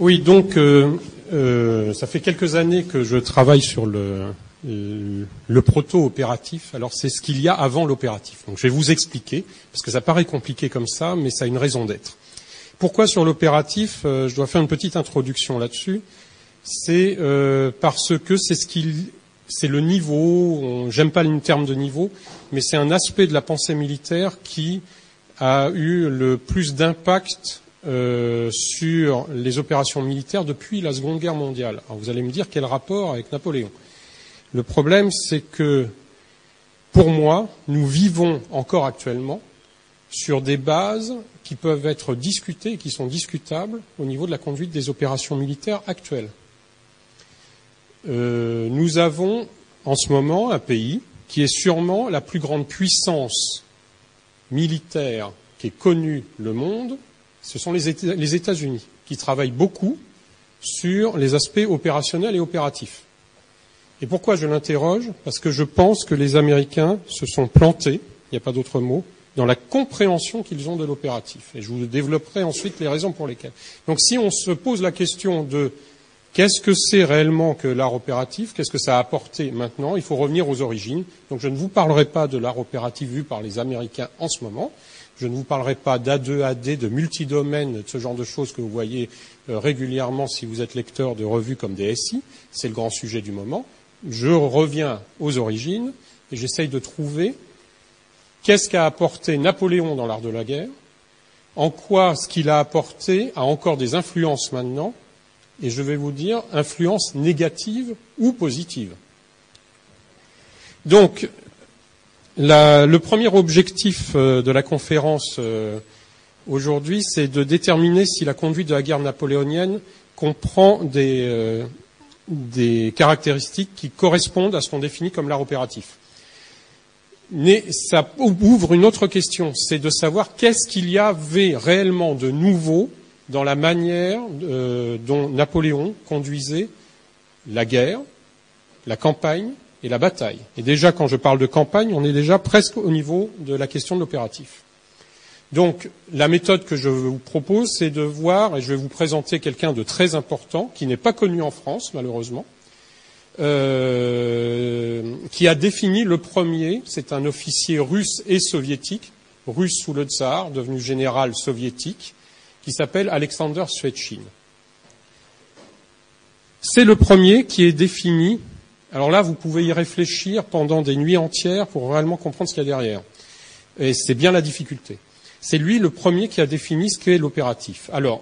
Oui, donc ça fait quelques années que je travaille sur le proto-opératif. Alors c'est ce qu'il y a avant l'opératif. Donc je vais vous expliquer, parce que ça paraît compliqué comme ça, mais ça a une raison d'être. Pourquoi sur l'opératif? Je dois faire une petite introduction là-dessus. C'est parce que c'est le niveau, j'aime pas le terme de niveau, mais c'est un aspect de la pensée militaire qui a eu le plus d'impact sur les opérations militaires depuis la Seconde Guerre mondiale. Alors vous allez me dire quel rapport avec Napoléon? Le problème, c'est que, pour moi, nous vivons encore actuellement sur des bases qui peuvent être discutées et qui sont discutables au niveau de la conduite des opérations militaires actuelles. Nous avons en ce moment un pays qui est sûrement la plus grande puissance militaire qui est connue le monde, ce sont les États-Unis, qui travaillent beaucoup sur les aspects opérationnels et opératifs. Et pourquoi je l'interroge? Parce que je pense que les Américains se sont plantés, il n'y a pas d'autre mot, dans la compréhension qu'ils ont de l'opératif. Et je vous développerai ensuite les raisons pour lesquelles. Donc si on se pose la question de qu'est-ce que c'est réellement que l'art opératif, qu'est-ce que ça a apporté maintenant, il faut revenir aux origines. Donc je ne vous parlerai pas de l'art opératif vu par les Américains en ce moment. Je ne vous parlerai pas d'A2, AD, de multidomaines, de ce genre de choses que vous voyez régulièrement si vous êtes lecteur de revues comme DSI. C'est le grand sujet du moment. Je reviens aux origines et j'essaye de trouver qu'est-ce qu'a apporté Napoléon dans l'art de la guerre, en quoi ce qu'il a apporté a encore des influences maintenant, et je vais vous dire influences négatives ou positives. Donc, le premier objectif de la conférence aujourd'hui, c'est de déterminer si la conduite de la guerre napoléonienne comprend des caractéristiques qui correspondent à ce qu'on définit comme l'art opératif. Mais ça ouvre une autre question, c'est de savoir qu'est-ce qu'il y avait réellement de nouveau dans la manière dont Napoléon conduisait la guerre, la campagne et la bataille. Et déjà, quand je parle de campagne, on est déjà presque au niveau de la question de l'opératif. Donc, la méthode que je vous propose, c'est de voir, et je vais vous présenter quelqu'un de très important, qui n'est pas connu en France, malheureusement, qui a défini le premier, c'est un officier russe et soviétique, russe sous le tsar, devenu général soviétique, qui s'appelle Alexander Svechin. C'est le premier qui est défini. Alors là, vous pouvez y réfléchir pendant des nuits entières pour réellement comprendre ce qu'il y a derrière. Et c'est bien la difficulté. C'est lui le premier qui a défini ce qu'est l'opératif. Alors,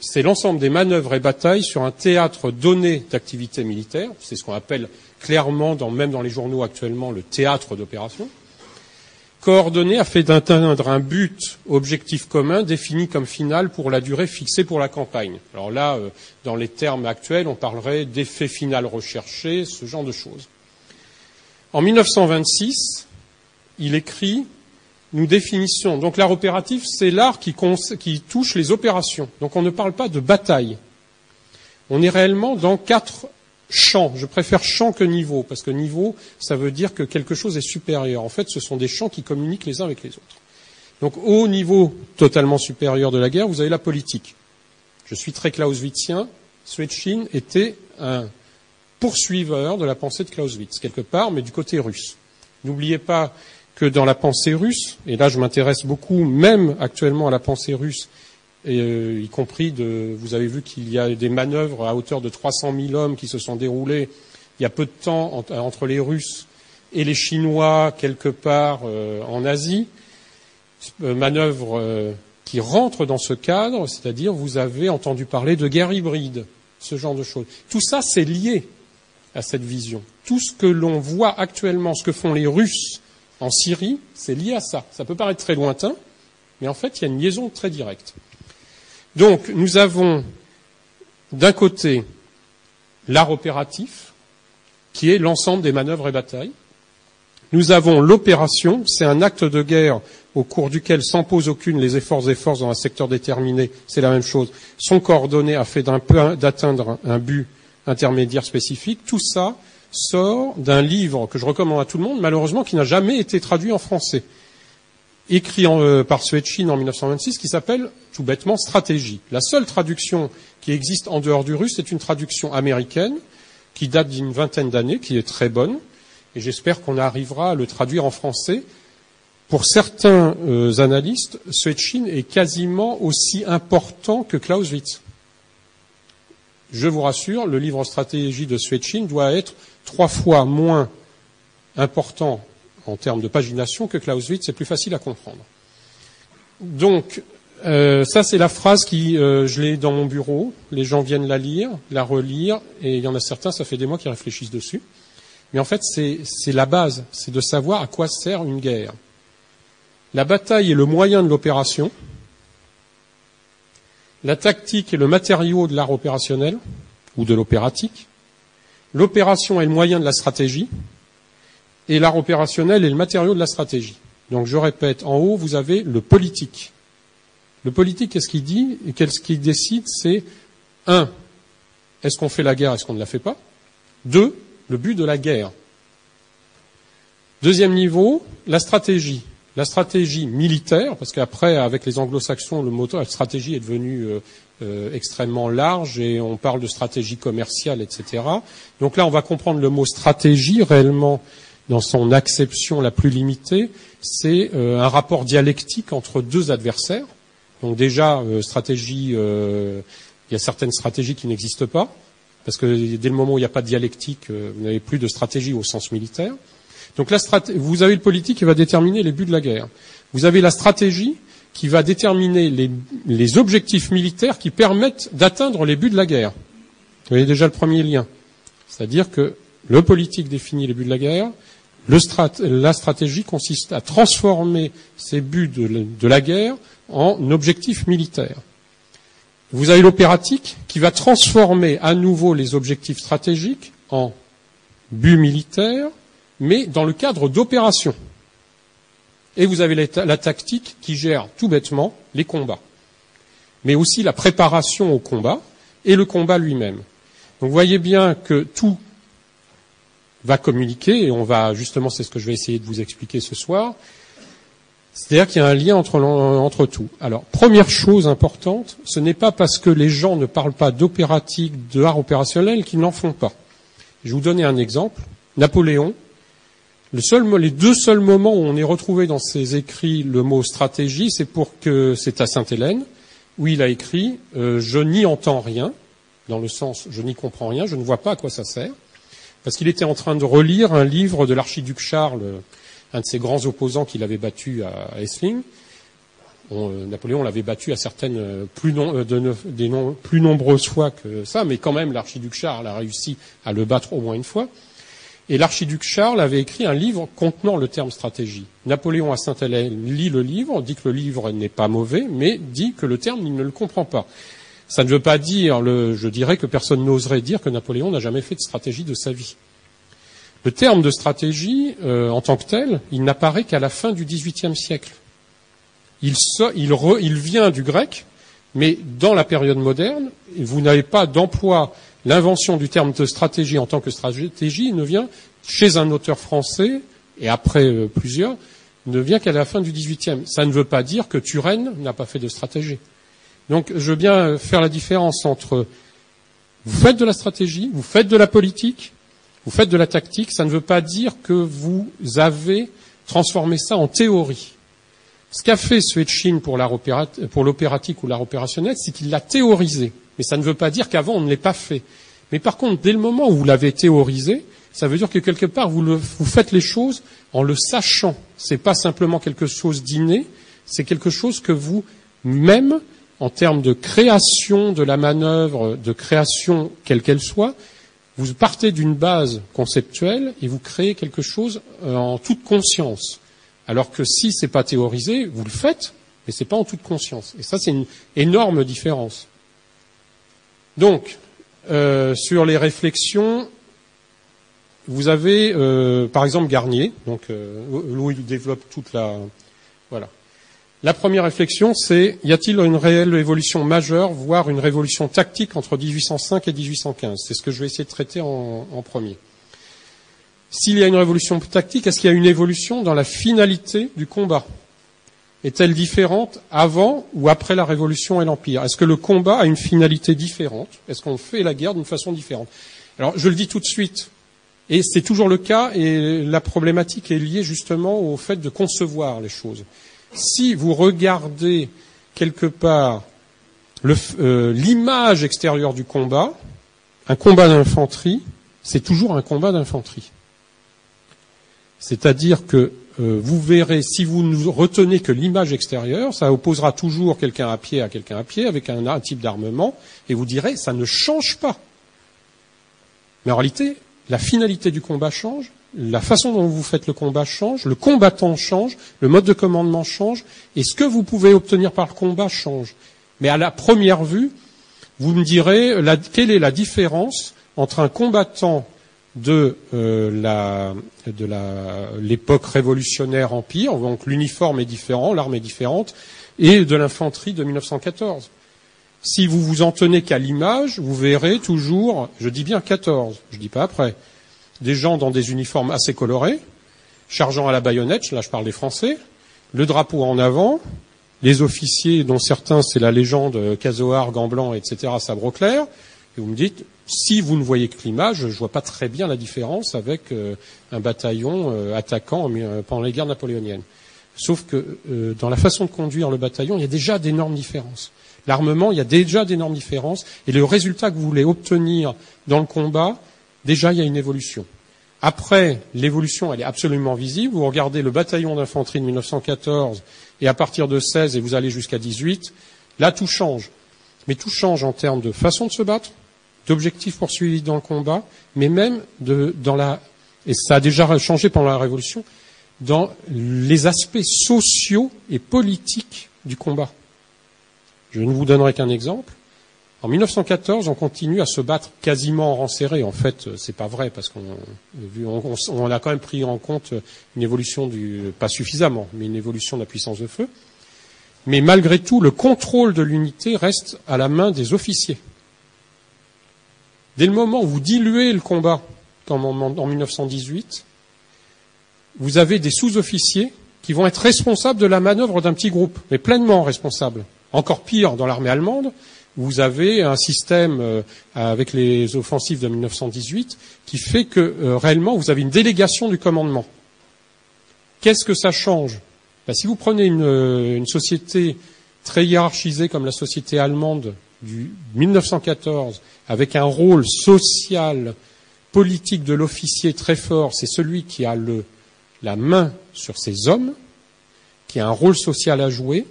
c'est l'ensemble des manœuvres et batailles sur un théâtre donné d'activité militaire. C'est ce qu'on appelle clairement, même dans les journaux actuellement, le théâtre d'opération. Coordonné afin d'atteindre un but objectif commun défini comme final pour la durée fixée pour la campagne. Alors là, dans les termes actuels, on parlerait d'effet final recherché, ce genre de choses. En 1926, il écrit « Nous définissons ». Donc l'art opératif, c'est l'art qui touche les opérations. Donc on ne parle pas de bataille. On est réellement dans 4 champs. Je préfère champ que niveau, parce que niveau, ça veut dire que quelque chose est supérieur. En fait, ce sont des champs qui communiquent les uns avec les autres. Donc, au niveau totalement supérieur de la guerre, vous avez la politique. Je suis très clausewitzien. Svechin était un poursuiveur de la pensée de Clausewitz, quelque part, mais du côté russe. N'oubliez pas que dans la pensée russe, et là je m'intéresse beaucoup, même actuellement à la pensée russe, et y compris vous avez vu qu'il y a des manœuvres à hauteur de 300 000 hommes qui se sont déroulées il y a peu de temps entre les Russes et les Chinois quelque part en Asie, manœuvres qui rentrent dans ce cadre, c'est-à-dire vous avez entendu parler de guerre hybride, ce genre de choses. Tout ça, c'est lié à cette vision. Tout ce que l'on voit actuellement, ce que font les Russes en Syrie, c'est lié à ça. Ça peut paraître très lointain, mais en fait, il y a une liaison très directe. Donc, nous avons d'un côté l'art opératif, qui est l'ensemble des manœuvres et batailles. Nous avons l'opération, c'est un acte de guerre au cours duquel, sans pause aucune, les efforts dans un secteur déterminé, c'est la même chose, sont coordonnés afin d'atteindre un but intermédiaire spécifique. Tout ça sort d'un livre que je recommande à tout le monde, malheureusement, qui n'a jamais été traduit en français. écrit par Suetchine en 1926, qui s'appelle tout bêtement Stratégie. La seule traduction qui existe en dehors du russe, c'est une traduction américaine qui date d'une vingtaine d'années, qui est très bonne, et j'espère qu'on arrivera à le traduire en français. Pour certains analystes, Suetchine est quasiment aussi important que Clausewitz. Je vous rassure, le livre Stratégie de Suetchine doit être 3 fois moins important en termes de pagination que Clausewitz, c'est plus facile à comprendre. Donc, ça c'est la phrase qui, je l'ai dans mon bureau, les gens viennent la lire, la relire, et il y en a certains, ça fait des mois qu'ils réfléchissent dessus. Mais en fait, c'est la base, c'est de savoir à quoi sert une guerre. La bataille est le moyen de l'opération, la tactique est le matériau de l'art opérationnel, ou de l'opératique, l'opération est le moyen de la stratégie, et l'art opérationnel est le matériau de la stratégie. Donc je répète, en haut, vous avez le politique. Le politique, qu'est-ce qu'il dit et qu'est-ce qu'il décide? C'est 1. Est-ce qu'on fait la guerre, est-ce qu'on ne la fait pas? 2. Le but de la guerre. Deuxième niveau, la stratégie. La stratégie militaire, parce qu'après, avec les anglo-saxons, le mot la stratégie est devenu extrêmement large et on parle de stratégie commerciale, etc. Donc là, on va comprendre le mot stratégie réellement dans son acception la plus limitée. C'est un rapport dialectique entre deux adversaires. Donc déjà, stratégie, il y a certaines stratégies qui n'existent pas, parce que dès le moment où il n'y a pas de dialectique, vous n'avez plus de stratégie au sens militaire. Donc vous avez le politique qui va déterminer les buts de la guerre. Vous avez la stratégie qui va déterminer les objectifs militaires qui permettent d'atteindre les buts de la guerre. Vous voyez déjà le premier lien. C'est-à-dire que le politique définit les buts de la guerre, la stratégie consiste à transformer ces buts de la guerre en objectifs militaires. Vous avez l'opératique qui va transformer à nouveau les objectifs stratégiques en buts militaires, mais dans le cadre d'opérations. Et vous avez la tactique qui gère tout bêtement les combats, mais aussi la préparation au combat et le combat lui-même. Donc vous voyez bien que tout va communiquer, et on va justement, c'est ce que je vais essayer de vous expliquer ce soir, c'est-à-dire qu'il y a un lien entre tout. Alors, première chose importante, ce n'est pas parce que les gens ne parlent pas d'opératique, de art opérationnel qu'ils n'en font pas. Je vais vous donner un exemple. Napoléon, les 2 seuls moments où on est retrouvé dans ses écrits le mot stratégie, c'est à Sainte-Hélène, où il a écrit je n'y entends rien, dans le sens je n'y comprends rien, je ne vois pas à quoi ça sert, parce qu'il était en train de relire un livre de l'archiduc Charles, un de ses grands opposants qu'il avait battu à Essling. Napoléon l'avait battu à certaines plus nombreuses fois que ça, mais quand même l'archiduc Charles a réussi à le battre au moins une fois. Et l'archiduc Charles avait écrit un livre contenant le terme stratégie. Napoléon à Sainte-Hélène lit le livre, dit que le livre n'est pas mauvais, mais dit que le terme, il ne le comprend pas. Ça ne veut pas dire, je dirais que personne n'oserait dire que Napoléon n'a jamais fait de stratégie de sa vie. Le terme de stratégie, en tant que tel, il n'apparaît qu'à la fin du XVIIIe siècle. Il vient du grec, mais dans la période moderne, vous n'avez pas d'emploi. L'invention du terme de stratégie en tant que stratégie ne vient chez un auteur français, et après plusieurs, ne vient qu'à la fin du XVIIIe. Ça ne veut pas dire que Turenne n'a pas fait de stratégie. Donc je veux bien faire la différence entre vous faites de la stratégie, vous faites de la politique, vous faites de la tactique, ça ne veut pas dire que vous avez transformé ça en théorie. Ce qu'a fait Suetchine pour l'opératique ou l'art opérationnel, c'est qu'il l'a théorisé. Mais ça ne veut pas dire qu'avant on ne l'ait pas fait. Mais par contre, dès le moment où vous l'avez théorisé, ça veut dire que quelque part vous faites les choses en le sachant. C'est pas simplement quelque chose d'inné, c'est quelque chose que vous, même en termes de création de la manœuvre, de création quelle qu'elle soit, vous partez d'une base conceptuelle et vous créez quelque chose en toute conscience. Alors que si c'est pas théorisé, vous le faites, mais c'est pas en toute conscience. Et ça, c'est une énorme différence. Donc, sur les réflexions, vous avez, par exemple, Garnier, donc où il développe toute la... Voilà. La première réflexion, c'est y a-t-il une réelle évolution majeure, voire une révolution tactique entre 1805 et 1815 ? C'est ce que je vais essayer de traiter en premier. S'il y a une révolution tactique, est-ce qu'il y a une évolution dans la finalité du combat ? est-elle différente avant ou après la Révolution et l'Empire? Est-ce que le combat a une finalité différente? Est-ce qu'on fait la guerre d'une façon différente? Alors, je le dis tout de suite, et c'est toujours le cas, et la problématique est liée justement au fait de concevoir les choses. Si vous regardez quelque part l'image extérieure du combat, un combat d'infanterie, c'est toujours un combat d'infanterie. C'est-à-dire que vous verrez, si vous ne retenez que l'image extérieure, ça opposera toujours quelqu'un à pied à quelqu'un à pied avec un type d'armement, et vous direz, ça ne change pas. Mais en réalité, la finalité du combat change, la façon dont vous faites le combat change, le combattant change, le mode de commandement change, et ce que vous pouvez obtenir par le combat change. Mais à la première vue, vous me direz, quelle est la différence entre un combattant de l'époque révolutionnaire empire, donc l'uniforme est différent, l'arme est différente, et de l'infanterie de 1914. Si vous vous en tenez qu'à l'image, vous verrez toujours, je dis bien 14, je dis pas après, des gens dans des uniformes assez colorés, chargeant à la baïonnette, là je parle des Français, le drapeau en avant, les officiers dont certains c'est la légende Casoar, gants blancs, etc., sabre au clair, et vous me dites, si vous ne voyez que l'image, je ne vois pas très bien la différence avec un bataillon attaquant pendant les guerres napoléoniennes. Sauf que dans la façon de conduire le bataillon, il y a déjà d'énormes différences. L'armement, il y a déjà d'énormes différences. Et le résultat que vous voulez obtenir dans le combat, déjà, il y a une évolution. Après, l'évolution, elle est absolument visible. Vous regardez le bataillon d'infanterie de 1914 et à partir de 16, et vous allez jusqu'à 18, là, tout change. Mais tout change en termes de façon de se battre, d'objectifs poursuivis dans le combat, mais même et ça a déjà changé pendant la Révolution, dans les aspects sociaux et politiques du combat. Je ne vous donnerai qu'un exemple. En 1914, on continue à se battre quasiment en rang serré. En fait, c'est pas vrai parce qu'on a quand même pris en compte une évolution pas suffisamment, mais une évolution de la puissance de feu. Mais malgré tout, le contrôle de l'unité reste à la main des officiers. Dès le moment où vous diluez le combat, comme en 1918, vous avez des sous-officiers qui vont être responsables de la manœuvre d'un petit groupe, mais pleinement responsables. Encore pire, dans l'armée allemande, vous avez un système avec les offensives de 1918 qui fait que réellement vous avez une délégation du commandement. Qu'est-ce que ça change? Si vous prenez une société très hiérarchisée comme la société allemande du 1914, avec un rôle social, politique de l'officier très fort, c'est celui qui a la main sur ses hommes, qui a un rôle social à jouer,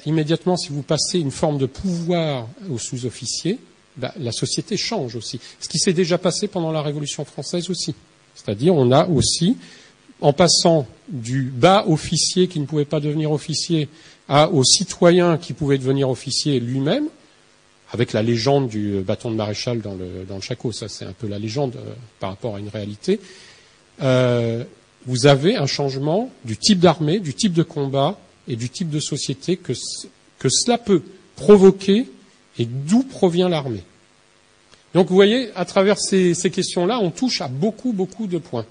immédiatement, si vous passez une forme de pouvoir aux sous-officiers, la société change aussi. Ce qui s'est déjà passé pendant la Révolution française aussi. C'est-à-dire, on a aussi, en passant du bas officier qui ne pouvait pas devenir officier au citoyen qui pouvait devenir officier lui-même, avec la légende du bâton de maréchal dans le shako, ça c'est un peu la légende par rapport à une réalité, vous avez un changement du type d'armée, du type de combat et du type de société que cela peut provoquer et d'où provient l'armée. Donc vous voyez, à travers ces questions-là, on touche à beaucoup de points.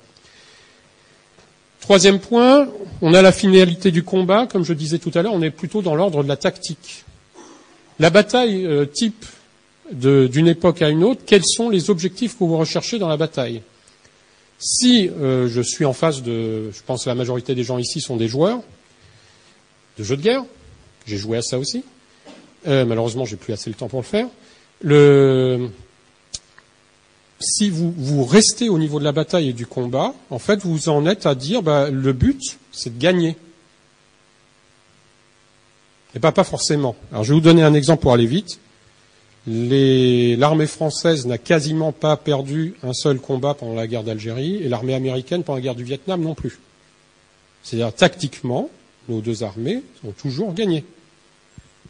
Troisième point, on a la finalité du combat. Comme je disais tout à l'heure, on est plutôt dans l'ordre de la tactique. La bataille type d'une époque à une autre, quels sont les objectifs que vous recherchez dans la bataille? Si je suis en face je pense que la majorité des gens ici sont des joueurs de jeux de guerre, j'ai joué à ça aussi. Malheureusement, j'ai plus assez le temps pour le faire. Si vous restez au niveau de la bataille et du combat, en fait, vous en êtes à dire, le but, c'est de gagner. Et pas forcément. Alors, je vais vous donner un exemple pour aller vite. L'armée française n'a quasiment pas perdu un seul combat pendant la guerre d'Algérie, et l'armée américaine pendant la guerre du Vietnam non plus. C'est-à-dire, tactiquement, nos deux armées ont toujours gagné.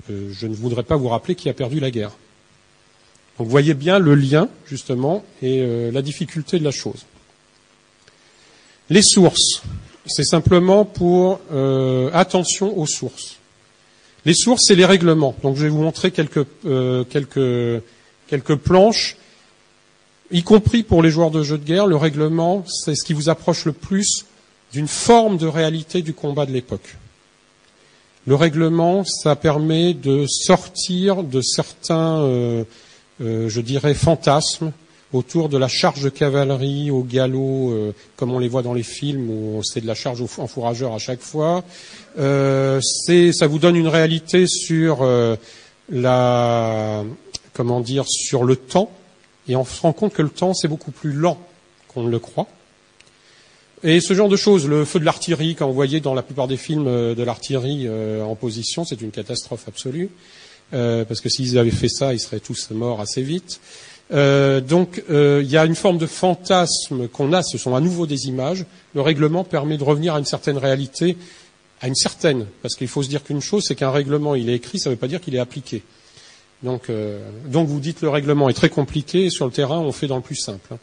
Je ne voudrais pas vous rappeler qui a perdu la guerre. Donc vous voyez bien le lien, justement, et la difficulté de la chose. Les sources, c'est simplement pour attention aux sources. Les sources, c'est les règlements. Donc je vais vous montrer quelques planches, y compris pour les joueurs de jeux de guerre. Le règlement, c'est ce qui vous approche le plus d'une forme de réalité du combat de l'époque. Le règlement, ça permet de sortir de certains, je dirais, fantasmes autour de la charge de cavalerie au galop, comme on les voit dans les films, où c'est de la charge en fourrageur à chaque fois. Ça vous donne une réalité sur sur le temps, et on se rend compte que le temps, c'est beaucoup plus lent qu'on ne le croit. Et ce genre de choses, le feu de l'artillerie, quand vous voyez dans la plupart des films de l'artillerie en position, c'est une catastrophe absolue, parce que s'ils avaient fait ça, ils seraient tous morts assez vite. Donc, il y a une forme de fantasme qu'on a, ce sont à nouveau des images. Le règlement permet de revenir à une certaine réalité, parce qu'il faut se dire qu'une chose, c'est qu'un règlement, il est écrit, ça ne veut pas dire qu'il est appliqué. Donc vous dites le règlement est très compliqué, et sur le terrain, on fait dans le plus simple.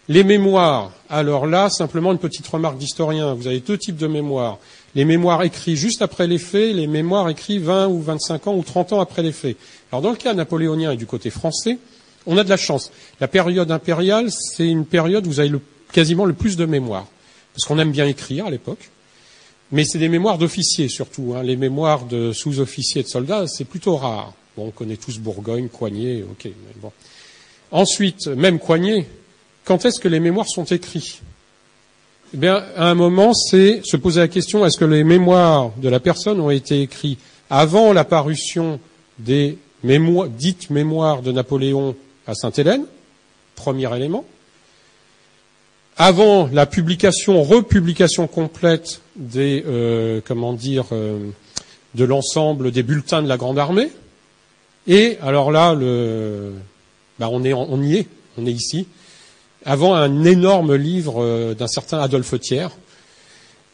Les mémoires, alors là, simplement une petite remarque d'historien. Vous avez deux types de mémoires. Les mémoires écrits juste après les faits, les mémoires écrits 20 ou 25 ans ou 30 ans après les faits. Alors dans le cas napoléonien et du côté français, on a de la chance. La période impériale, c'est une période où vous avez quasiment le plus de mémoires. Parce qu'on aime bien écrire à l'époque. Mais c'est des mémoires d'officiers surtout. Les mémoires de sous-officiers et de soldats, c'est plutôt rare. Bon, on connaît tous Bourgogne, Coignet, ok. Mais bon. Ensuite, même Coignet, quand est-ce que les mémoires sont écrits? Eh bien, à un moment, c'est se poser la question, est-ce que les mémoires de la personne ont été écrits avant la parution des dites mémoires de Napoléon à Sainte-Hélène, premier élément, avant la republication complète de l'ensemble des bulletins de la Grande Armée, et alors là, on y est ici, avant un énorme livre d'un certain Adolphe Thiers.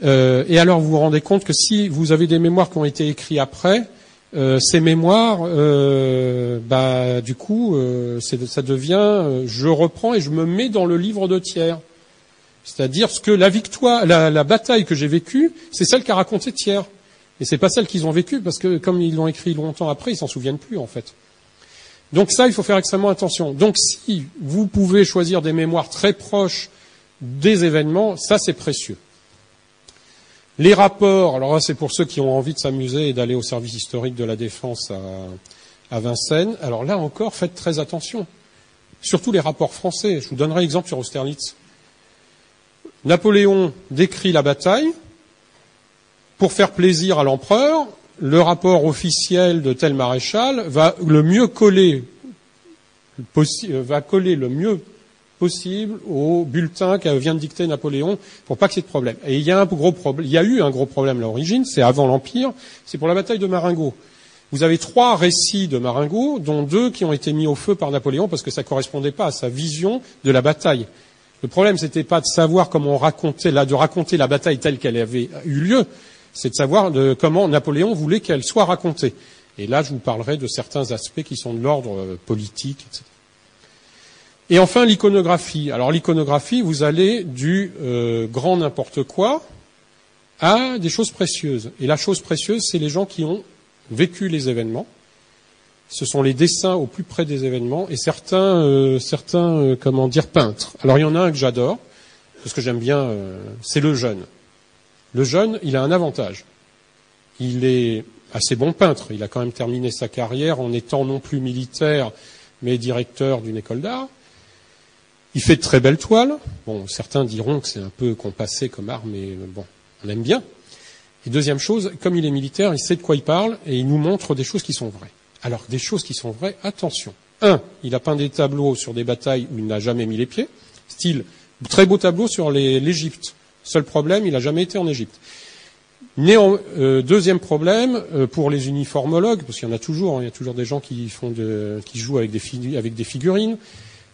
Et alors vous vous rendez compte que si vous avez des mémoires qui ont été écrites après, ces mémoires, du coup, ça devient, je reprends et je me mets dans le livre de Thiers. C'est-à-dire ce que la bataille que j'ai vécue, c'est celle qu'a racontée Thiers. Et c'est pas celle qu'ils ont vécue, parce que comme ils l'ont écrit longtemps après, ils s'en souviennent plus, en fait. Donc ça, il faut faire extrêmement attention. Donc si vous pouvez choisir des mémoires très proches des événements, ça c'est précieux. Les rapports, alors là c'est pour ceux qui ont envie de s'amuser et d'aller au service historique de la Défense à Vincennes. Alors là encore, faites très attention. Surtout les rapports français. Je vous donnerai l'exemple sur Austerlitz. Napoléon décrit la bataille. Pour faire plaisir à l'empereur, le rapport officiel de tel maréchal va le mieux coller le mieux possible au bulletin qu'a vient de dicter Napoléon pour pas qu'il y ait de problème. Et il y a eu un gros problème à l'origine, c'est avant l'Empire, c'est pour la bataille de Marengo. Vous avez 3 récits de Marengo, dont 2 qui ont été mis au feu par Napoléon parce que ça correspondait pas à sa vision de la bataille. Le problème, c'était pas de savoir comment de raconter la bataille telle qu'elle avait eu lieu, c'est de savoir comment Napoléon voulait qu'elle soit racontée. Et là, je vous parlerai de certains aspects qui sont de l'ordre politique, etc. Et enfin, l'iconographie. Alors, l'iconographie, vous allez du grand n'importe quoi à des choses précieuses. Et la chose précieuse, c'est les gens qui ont vécu les événements. Ce sont les dessins au plus près des événements et certains peintres. Alors, il y en a un que j'adore, parce que j'aime bien, c'est Le Jeune. Le Jeune, il a un avantage. Il est assez bon peintre. Il a quand même terminé sa carrière en étant non plus militaire, mais directeur d'une école d'art. Il fait de très belles toiles. Bon, certains diront que c'est un peu compassé comme art, mais bon, on aime bien. Et deuxième chose, comme il est militaire, il sait de quoi il parle et il nous montre des choses qui sont vraies. Alors, des choses qui sont vraies, attention. Il a peint des tableaux sur des batailles où il n'a jamais mis les pieds. Style, très beau tableau sur l'Égypte. Seul problème, il n'a jamais été en Égypte. Deuxième problème, pour les uniformologues, parce qu'il y en a toujours, il y a toujours des gens qui jouent avec des figurines,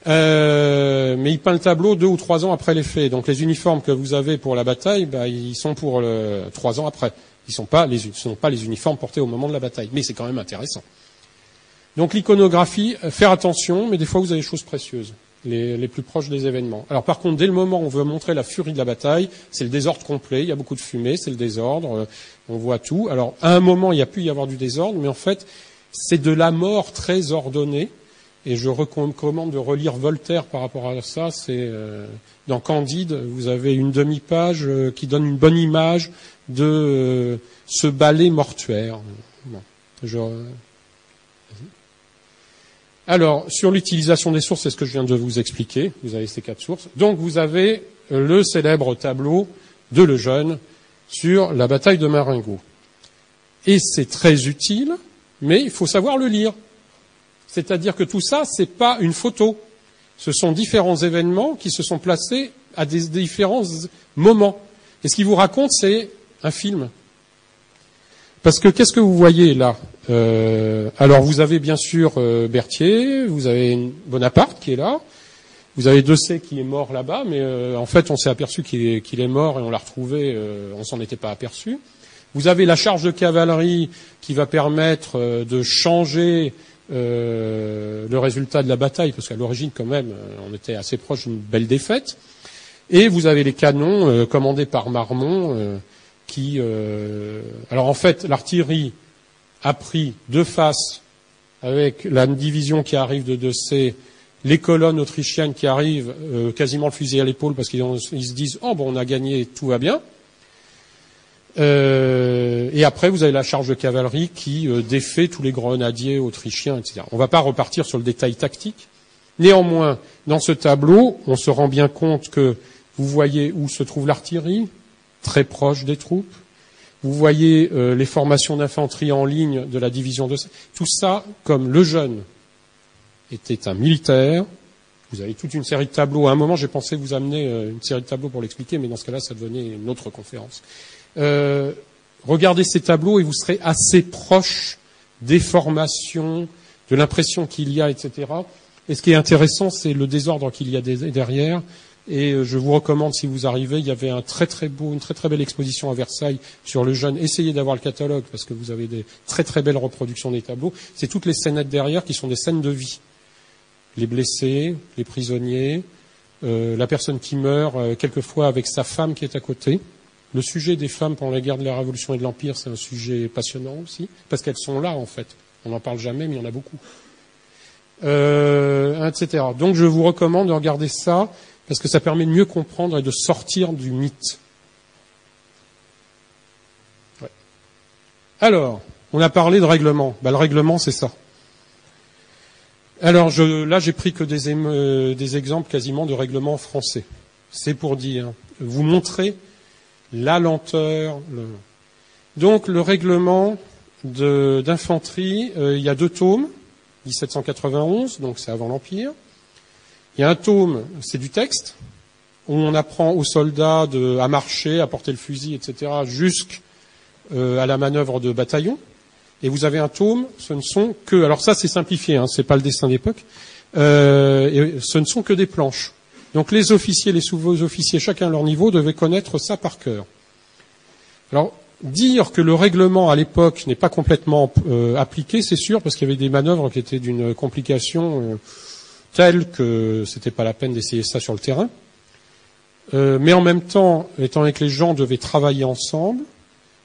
mais il peint le tableau 2 ou 3 ans après les faits. Donc les uniformes que vous avez pour la bataille, ils sont pour 3 ans après. Ce sont pas les uniformes portés au moment de la bataille, mais c'est quand même intéressant. Donc l'iconographie, faire attention, mais des fois vous avez des choses précieuses. Les plus proches des événements. Alors par contre, dès le moment où on veut montrer la furie de la bataille, c'est le désordre complet, il y a beaucoup de fumée, c'est le désordre, on voit tout. Alors à un moment, il y a pu y avoir du désordre, mais en fait, c'est de la mort très ordonnée, Et je recommande de relire Voltaire par rapport à ça. C'est dans Candide, vous avez une demi-page qui donne une bonne image de ce balai mortuaire. Bon, alors, sur l'utilisation des sources, c'est ce que je viens de vous expliquer. Vous avez ces 4 sources. Donc, vous avez le célèbre tableau de Lejeune sur la bataille de Marengo. Et c'est très utile, mais il faut savoir le lire. C'est-à-dire que tout ça, c'est pas une photo. Ce sont différents événements qui se sont placés à des différents moments. Et ce qu'il vous raconte, c'est un film. Parce que qu'est-ce que vous voyez là ? Alors vous avez bien sûr Berthier, vous avez Bonaparte qui est là, vous avez Desaix qui est mort là-bas, mais en fait on s'est aperçu qu'il est mort et on l'a retrouvé, on s'en était pas aperçu. Vous avez la charge de cavalerie qui va permettre de changer le résultat de la bataille, parce qu'à l'origine quand même on était assez proche d'une belle défaite. Et vous avez les canons commandés par Marmont qui... Alors en fait l'artillerie a pris de face avec la division qui arrive de Desaix, les colonnes autrichiennes qui arrivent quasiment le fusil à l'épaule parce qu'ils se disent « Oh, bon, on a gagné, tout va bien ». Et après, vous avez la charge de cavalerie qui défait tous les grenadiers autrichiens, etc. On ne va pas repartir sur le détail tactique. Néanmoins, dans ce tableau, on se rend bien compte que vous voyez où se trouve l'artillerie, très proche des troupes. Vous voyez les formations d'infanterie en ligne de la division de... Tout ça, comme Lejeune était un militaire, vous avez toute une série de tableaux. À un moment, j'ai pensé vous amener une série de tableaux pour l'expliquer, mais dans ce cas-là, ça devenait une autre conférence. Regardez ces tableaux et vous serez assez proche des formations, de l'impression qu'il y a, etc. Et ce qui est intéressant, c'est le désordre qu'il y a derrière. Et je vous recommande, si vous arrivez, il y avait une très très belle exposition à Versailles sur Lejeune. Essayez d'avoir le catalogue parce que vous avez des très très belles reproductions des tableaux. C'est toutes les scénettes derrière qui sont des scènes de vie. Les blessés, les prisonniers, la personne qui meurt, quelquefois avec sa femme qui est à côté. Le sujet des femmes pendant la guerre de la Révolution et de l'Empire, c'est un sujet passionnant aussi, parce qu'elles sont là en fait. On n'en parle jamais, mais il y en a beaucoup. Etc. Donc je vous recommande de regarder ça, parce que ça permet de mieux comprendre et de sortir du mythe. Ouais. Alors, on a parlé de règlement. Le règlement, c'est ça. Alors, là, j'ai pris que des exemples quasiment de règlements français. C'est pour dire, vous montrer la lenteur. Donc, le règlement d'infanterie, il y a 2 tomes, 1791, donc c'est avant l'Empire. Il y a un tome, c'est du texte, où on apprend aux soldats à marcher, à porter le fusil, etc., jusqu'à la manœuvre de bataillon. Et vous avez un tome, ce ne sont que... Alors ça, c'est simplifié, c'est pas le dessin d'époque. Et ce ne sont que des planches. Donc les officiers, les sous-officiers, chacun à leur niveau, devaient connaître ça par cœur. Alors, dire que le règlement, à l'époque, n'est pas complètement appliqué, c'est sûr, parce qu'il y avait des manœuvres qui étaient d'une complication... telle que c'était pas la peine d'essayer ça sur le terrain. Mais en même temps, étant donné que les gens devaient travailler ensemble,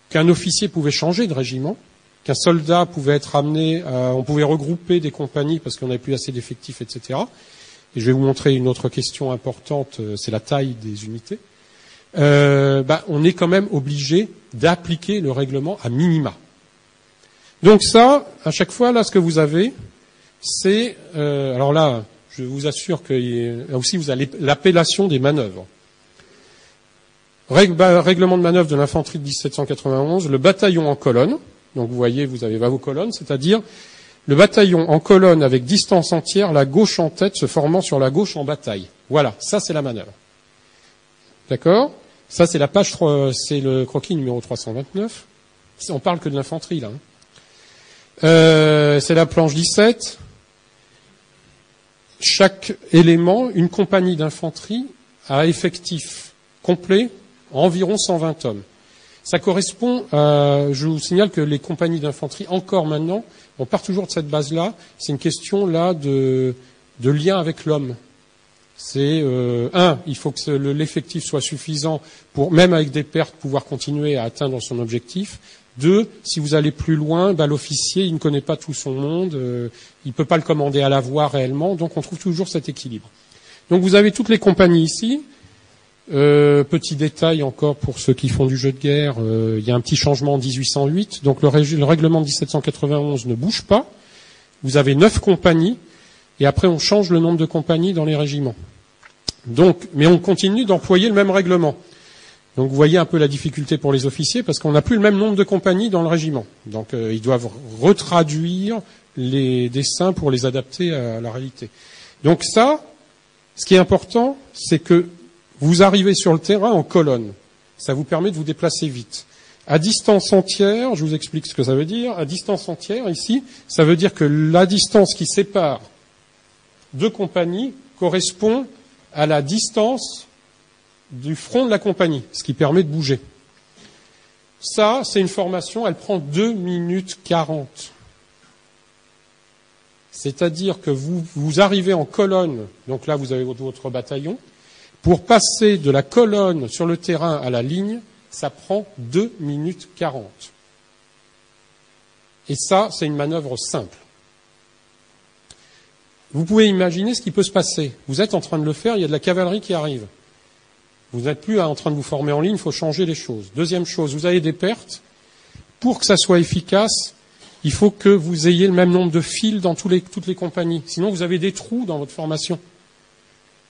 qu'un officier pouvait changer de régiment, qu'un soldat pouvait être amené, on pouvait regrouper des compagnies parce qu'on n'avait plus assez d'effectifs, etc. Et je vais vous montrer une autre question importante, c'est la taille des unités. On est quand même obligé d'appliquer le règlement à minima. Donc ça, à chaque fois, là, ce que vous avez, c'est... alors là, je vous assure que là aussi, vous avez l'appellation des manœuvres. Règlement de manœuvre de l'infanterie de 1791, le bataillon en colonne. Donc vous voyez, vous avez vos colonnes, c'est-à-dire le bataillon en colonne avec distance entière, la gauche en tête se formant sur la gauche en bataille. Voilà, ça c'est la manœuvre. D'accord ? Ça c'est la page 3, c'est le croquis numéro 329. On parle que de l'infanterie là. C'est la planche 17. Chaque élément, une compagnie d'infanterie a effectif complet environ 120 hommes. Ça correspond à, je vous signale que les compagnies d'infanterie, encore maintenant, on part toujours de cette base-là, c'est une question là de lien avec l'homme. C'est, il faut que l'effectif soit suffisant pour, même avec des pertes, pouvoir continuer à atteindre son objectif. Deux, si vous allez plus loin, l'officier, il ne connaît pas tout son monde, il ne peut pas le commander à la voix réellement, donc on trouve toujours cet équilibre. Donc vous avez toutes les compagnies ici. Petit détail encore pour ceux qui font du jeu de guerre, il y a un petit changement en 1808, donc le règlement de 1791 ne bouge pas. Vous avez 9 compagnies, et après on change le nombre de compagnies dans les régiments. Donc, mais on continue d'employer le même règlement. Donc vous voyez un peu la difficulté pour les officiers, parce qu'on n'a plus le même nombre de compagnies dans le régiment. Donc ils doivent retraduire les dessins pour les adapter à la réalité. Donc ça, ce qui est important, c'est que vous arrivez sur le terrain en colonne. Ça vous permet de vous déplacer vite. À distance entière, je vous explique ce que ça veut dire. À distance entière, ici, ça veut dire que la distance qui sépare deux compagnies correspond à la distance du front de la compagnie, ce qui permet de bouger. Ça, c'est une formation, elle prend 2 minutes 40. C'est-à-dire que vous arrivez en colonne, donc là vous avez votre bataillon. Pour passer de la colonne sur le terrain à la ligne, ça prend 2 minutes 40. Et ça, c'est une manœuvre simple. Vous pouvez imaginer ce qui peut se passer. Vous êtes en train de le faire, il y a de la cavalerie qui arrive. Vous n'êtes plus en train de vous former en ligne, il faut changer les choses. Deuxième chose, vous avez des pertes. Pour que ça soit efficace, il faut que vous ayez le même nombre de fils dans toutes les compagnies. Sinon, vous avez des trous dans votre formation.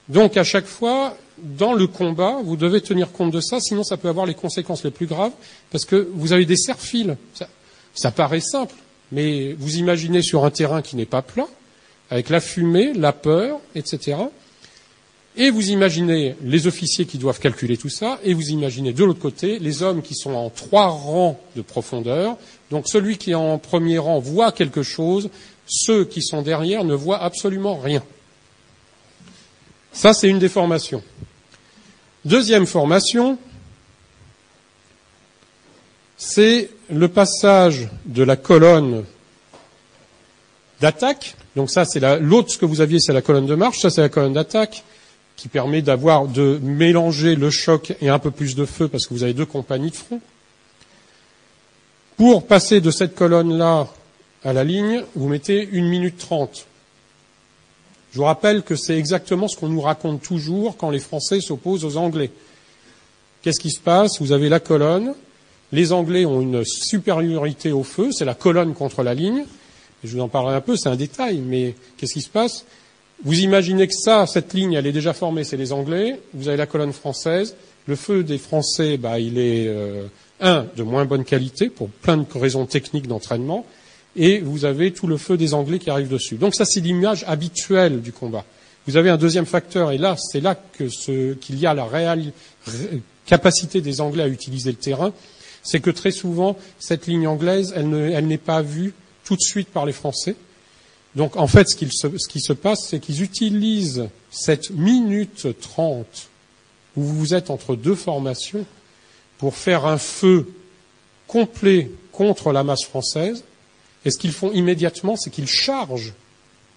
Donc, à chaque fois, dans le combat, vous devez tenir compte de ça, sinon ça peut avoir les conséquences les plus graves, parce que vous avez des serre-fils. Ça paraît simple, mais vous imaginez sur un terrain qui n'est pas plat, avec la fumée, la peur, etc. Et vous imaginez les officiers qui doivent calculer tout ça, et vous imaginez de l'autre côté les hommes qui sont en 3 rangs de profondeur. Donc celui qui est en premier rang voit quelque chose, ceux qui sont derrière ne voient absolument rien. Ça, c'est une des formations. Deuxième formation, c'est le passage de la colonne d'attaque. Donc ça, c'est l'autre, ce que vous aviez, c'est la colonne de marche. Ça, c'est la colonne d'attaque qui permet de mélanger le choc et un peu plus de feu parce que vous avez 2 compagnies de front. Pour passer de cette colonne-là à la ligne, vous mettez 1 minute 30. Je vous rappelle que c'est exactement ce qu'on nous raconte toujours quand les Français s'opposent aux Anglais. Qu'est-ce qui se passe? Vous avez la colonne. Les Anglais ont une supériorité au feu. C'est la colonne contre la ligne. Et je vous en parlerai un peu, c'est un détail, mais qu'est-ce qui se passe? Vous imaginez que cette ligne, elle est déjà formée, c'est les Anglais. Vous avez la colonne française. Le feu des Français, il est, de moins bonne qualité, pour plein de raisons techniques d'entraînement. Et vous avez tout le feu des Anglais qui arrive dessus. Donc ça, c'est l'image habituelle du combat. Vous avez un deuxième facteur, et là, c'est là qu'il y a la réelle capacité des Anglais à utiliser le terrain, c'est que très souvent, cette ligne anglaise, elle n'est pas vue tout de suite par les Français. Donc en fait, ce qui se passe, c'est qu'ils utilisent cette minute 30 où vous êtes entre 2 formations pour faire un feu complet contre la masse française. Et ce qu'ils font immédiatement, c'est qu'ils chargent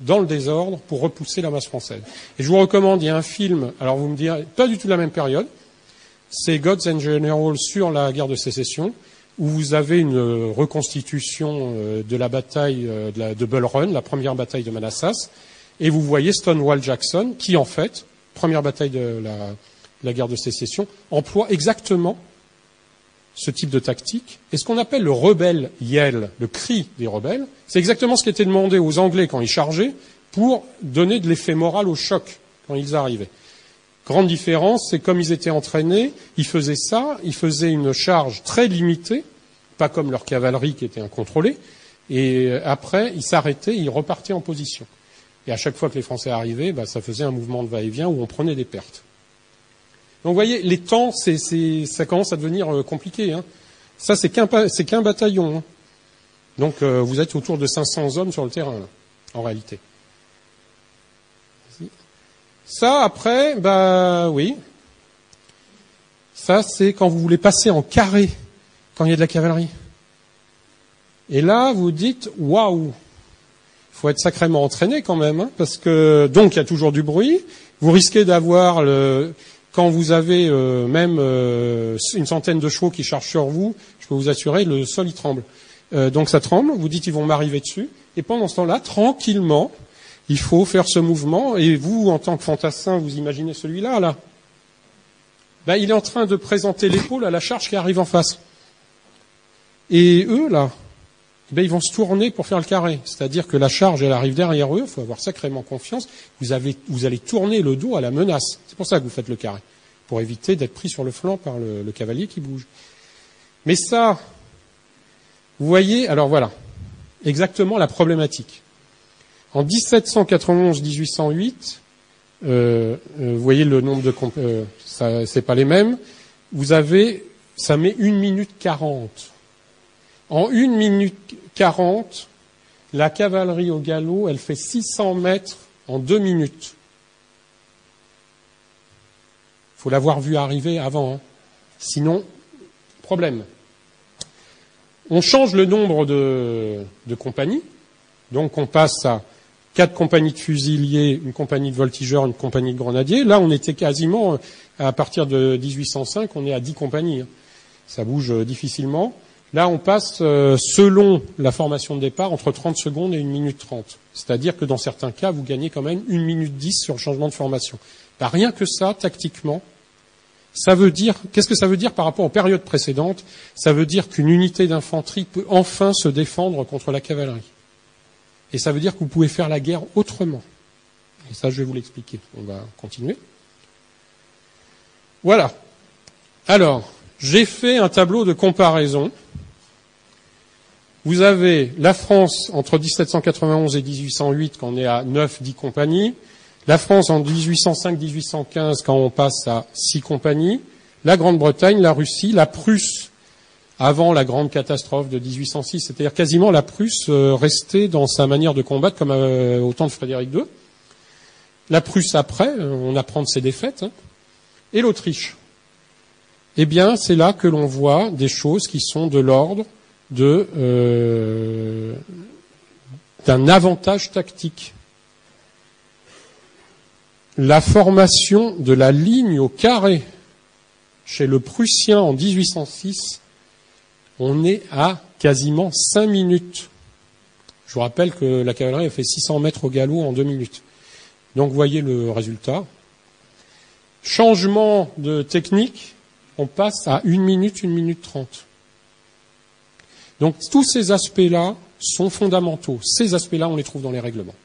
dans le désordre pour repousser la masse française. Et je vous recommande, il y a un film, alors vous me direz, pas du tout la même période, c'est Gods and Generals sur la guerre de sécession, où vous avez une reconstitution de la bataille de Bull Run, la première bataille de Manassas, et vous voyez Stonewall Jackson, qui en fait, première bataille de la guerre de sécession, emploie exactement ce type de tactique. Et ce qu'on appelle le rebel yell, le cri des rebelles, c'est exactement ce qui était demandé aux Anglais quand ils chargeaient pour donner de l'effet moral au choc quand ils arrivaient. Grande différence, c'est comme ils étaient entraînés, ils faisaient ça, ils faisaient une charge très limitée, pas comme leur cavalerie qui était incontrôlée, et après, ils s'arrêtaient, ils repartaient en position. Et à chaque fois que les Français arrivaient, ça faisait un mouvement de va-et-vient où on prenait des pertes. Donc vous voyez, les temps, ça commence à devenir compliqué. Hein. Ça, c'est qu'un bataillon. Hein. Donc vous êtes autour de 500 hommes sur le terrain, là, en réalité. Ça, après, oui. Ça, c'est quand vous voulez passer en carré, quand il y a de la cavalerie. Et là, vous dites, waouh, il faut être sacrément entraîné quand même, hein, parce que, donc, il y a toujours du bruit. Vous risquez d'avoir quand vous avez même une centaine de chevaux qui chargent sur vous, je peux vous assurer, le sol il tremble. Donc ça tremble, vous dites ils vont m'arriver dessus, et pendant ce temps-là, tranquillement, il faut faire ce mouvement, et vous, en tant que fantassin, vous imaginez celui-là, là. Ben, il est en train de présenter l'épaule à la charge qui arrive en face. Et eux, là, ben, ils vont se tourner pour faire le carré. C'est-à-dire que la charge, elle arrive derrière eux, il faut avoir sacrément confiance. Vous allez tourner le dos à la menace. C'est pour ça que vous faites le carré. Pour éviter d'être pris sur le flanc par le cavalier qui bouge. Mais ça, vous voyez, alors voilà, exactement la problématique. En 1791-1808, vous voyez le nombre de ça, c'est pas les mêmes. Ça met 1 minute 40. En 1 minute 40, la cavalerie au galop, elle fait 600 mètres en 2 minutes. Faut l'avoir vu arriver avant, hein. Sinon, problème. On change le nombre de compagnies. Donc on passe à 4 compagnies de fusiliers, une compagnie de voltigeurs, une compagnie de grenadiers. Là, on était quasiment, à partir de 1805, on est à 10 compagnies. Ça bouge difficilement. Là, on passe, selon la formation de départ, entre 30 secondes et 1 minute 30. C'est-à-dire que dans certains cas, vous gagnez quand même 1 minute 10 sur le changement de formation. Bah, rien que ça, tactiquement, ça veut dire, qu'est-ce que ça veut dire par rapport aux périodes précédentes? Ça veut dire qu'une unité d'infanterie peut enfin se défendre contre la cavalerie. Et ça veut dire que vous pouvez faire la guerre autrement. Et ça, je vais vous l'expliquer. On va continuer. Voilà. Alors, j'ai fait un tableau de comparaison. Vous avez la France entre 1791 et 1808, quand on est à 9-10 compagnies. La France en 1805-1815, quand on passe à 6 compagnies. La Grande-Bretagne, la Russie, la Prusse, avant la grande catastrophe de 1806, c'est-à-dire quasiment la Prusse restait dans sa manière de combattre comme au temps de Frédéric II. La Prusse après, on apprend de ses défaites, hein. Et l'Autriche. Eh bien, c'est là que l'on voit des choses qui sont de l'ordre d'un avantage tactique. La formation de la ligne au carré chez le Prussien en 1806, on est à quasiment 5 minutes. Je vous rappelle que la cavalerie a fait 600 mètres au galop en 2 minutes. Donc, vous voyez le résultat. Changement de technique, on passe à 1 minute, 1 minute 30. Donc, tous ces aspects-là sont fondamentaux. Ces aspects-là, on les trouve dans les règlements.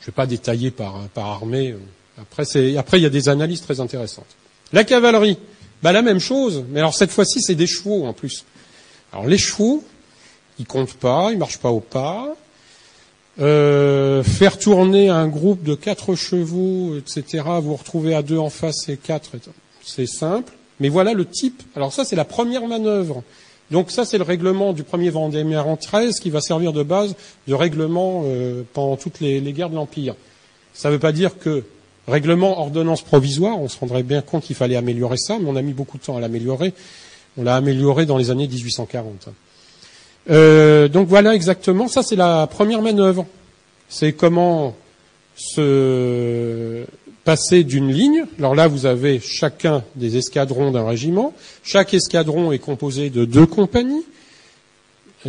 Je ne vais pas détailler par armée. Après, il y a des analyses très intéressantes. La cavalerie, la même chose, mais alors cette fois-ci, c'est des chevaux en plus. Alors les chevaux, ils comptent pas, ils marchent pas au pas. Faire tourner un groupe de 4 chevaux, etc., vous vous retrouvez à 2 en face et 4, c'est simple. Mais voilà le type. Alors ça, c'est la première manœuvre. Donc ça, c'est le règlement du premier Vendémiaire en 13 qui va servir de base de règlement pendant toutes les guerres de l'Empire. Ça ne veut pas dire que règlement ordonnance provisoire, on se rendrait bien compte qu'il fallait améliorer ça, mais on a mis beaucoup de temps à l'améliorer. On l'a amélioré dans les années 1840. Donc voilà exactement, ça c'est la première manœuvre. C'est comment se passer d'une ligne. Alors là, vous avez chacun des escadrons d'un régiment. Chaque escadron est composé de 2 compagnies.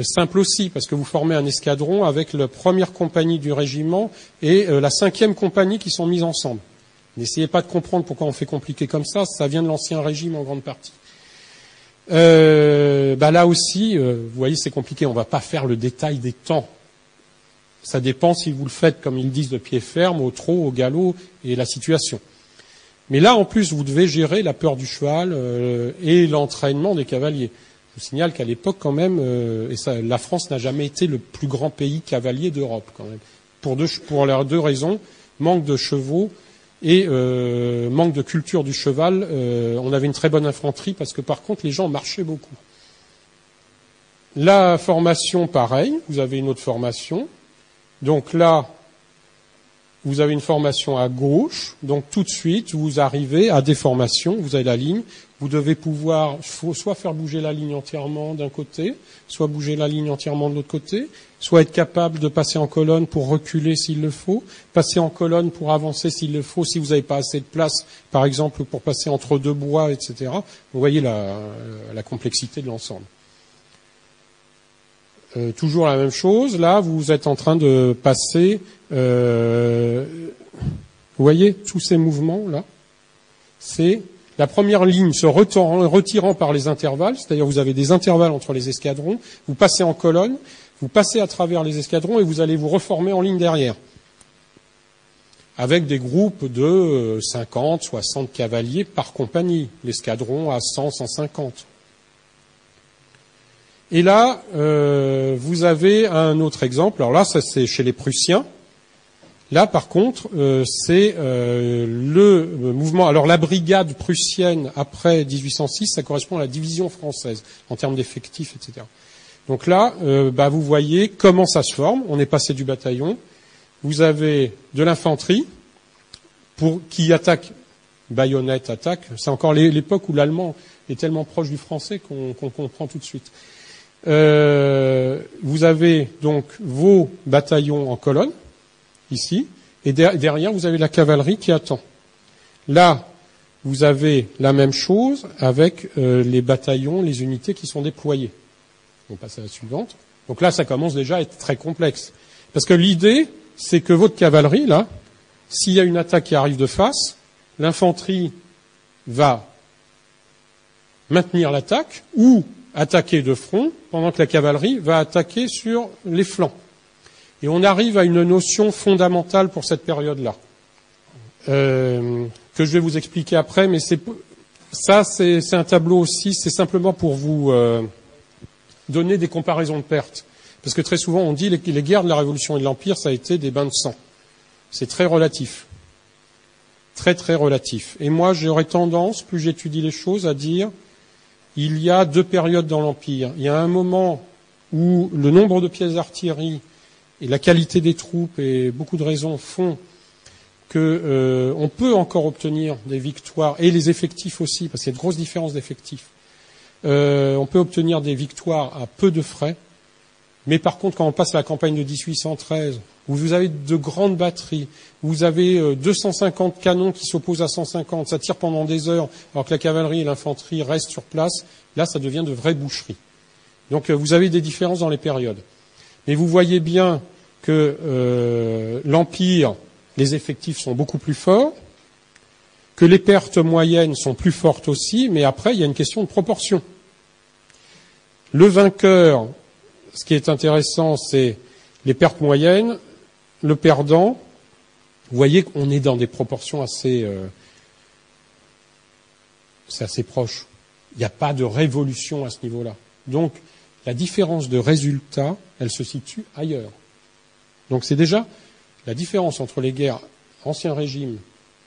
Simple aussi, parce que vous formez un escadron avec la première compagnie du régiment et la 5e compagnie qui sont mises ensemble. N'essayez pas de comprendre pourquoi on fait compliqué comme ça vient de l'ancien régime en grande partie. Là aussi, vous voyez, c'est compliqué. On ne va pas faire le détail des temps. Ça dépend si vous le faites, comme ils disent, de pied ferme, au trot, au galop, et la situation. Mais là, en plus, vous devez gérer la peur du cheval et l'entraînement des cavaliers. Je vous signale qu'à l'époque, quand même, la France n'a jamais été le plus grand pays cavalier d'Europe, quand même. Pour les 2 raisons, manque de chevaux et manque de culture du cheval. On avait une très bonne infanterie parce que, par contre, les gens marchaient beaucoup. La formation, pareil, vous avez une autre formation. Donc là, vous avez une formation à gauche, donc tout de suite, vous arrivez à des formations, vous avez la ligne, vous devez pouvoir soit faire bouger la ligne entièrement d'un côté, soit bouger la ligne entièrement de l'autre côté, soit être capable de passer en colonne pour reculer s'il le faut, passer en colonne pour avancer s'il le faut, si vous n'avez pas assez de place, par exemple pour passer entre deux bois, etc. Vous voyez la complexité de l'ensemble. Toujours la même chose, là vous êtes en train de passer, vous voyez tous ces mouvements là, c'est la première ligne se retirant par les intervalles, c'est-à-dire vous avez des intervalles entre les escadrons, vous passez en colonne, vous passez à travers les escadrons et vous allez vous reformer en ligne derrière, avec des groupes de 50, 60 cavaliers par compagnie, l'escadron à 100, 150. Et là, vous avez un autre exemple. Alors là, ça c'est chez les Prussiens. Là, par contre, c'est le mouvement. Alors la brigade prussienne après 1806, ça correspond à la division française en termes d'effectifs, etc. Donc là, vous voyez comment ça se forme. On est passé du bataillon. Vous avez de l'infanterie qui attaque, baïonnette attaque. C'est encore l'époque où l'allemand est tellement proche du français qu'on comprend tout de suite. Vous avez donc vos bataillons en colonne, ici, et derrière vous avez la cavalerie qui attend. Là, vous avez la même chose avec les bataillons, les unités qui sont déployées. On passe à la suivante. Donc là, ça commence déjà à être très complexe. Parce que l'idée, c'est que votre cavalerie, là, s'il y a une attaque qui arrive de face, l'infanterie va maintenir l'attaque ou attaquer de front, pendant que la cavalerie va attaquer sur les flancs. Et on arrive à une notion fondamentale pour cette période-là, que je vais vous expliquer après, mais c'est un tableau aussi, c'est simplement pour vous donner des comparaisons de pertes. Parce que très souvent, on dit que les guerres de la Révolution et de l'Empire, ça a été des bains de sang. C'est très relatif. Très, très relatif. Et moi, j'aurais tendance, plus j'étudie les choses, à dire il y a deux périodes dans l'Empire. Il y a un moment où le nombre de pièces d'artillerie et la qualité des troupes et beaucoup de raisons font que on peut encore obtenir des victoires, et les effectifs aussi, parce qu'il y a de grosses différences d'effectifs. On peut obtenir des victoires à peu de frais, mais par contre, quand on passe à la campagne de 1813, où vous avez de grandes batteries, où vous avez 250 canons qui s'opposent à 150, ça tire pendant des heures, alors que la cavalerie et l'infanterie restent sur place, là, ça devient de vraies boucheries. Donc, vous avez des différences dans les périodes. Mais vous voyez bien que l'Empire, les effectifs sont beaucoup plus forts, que les pertes moyennes sont plus fortes aussi, mais après, il y a une question de proportion. Le vainqueur, ce qui est intéressant, c'est les pertes moyennes. Le perdant, vous voyez qu'on est dans des proportions assez proches. Il n'y a pas de révolution à ce niveau-là. Donc, la différence de résultat, elle se situe ailleurs. Donc, c'est déjà la différence entre les guerres Ancien Régime,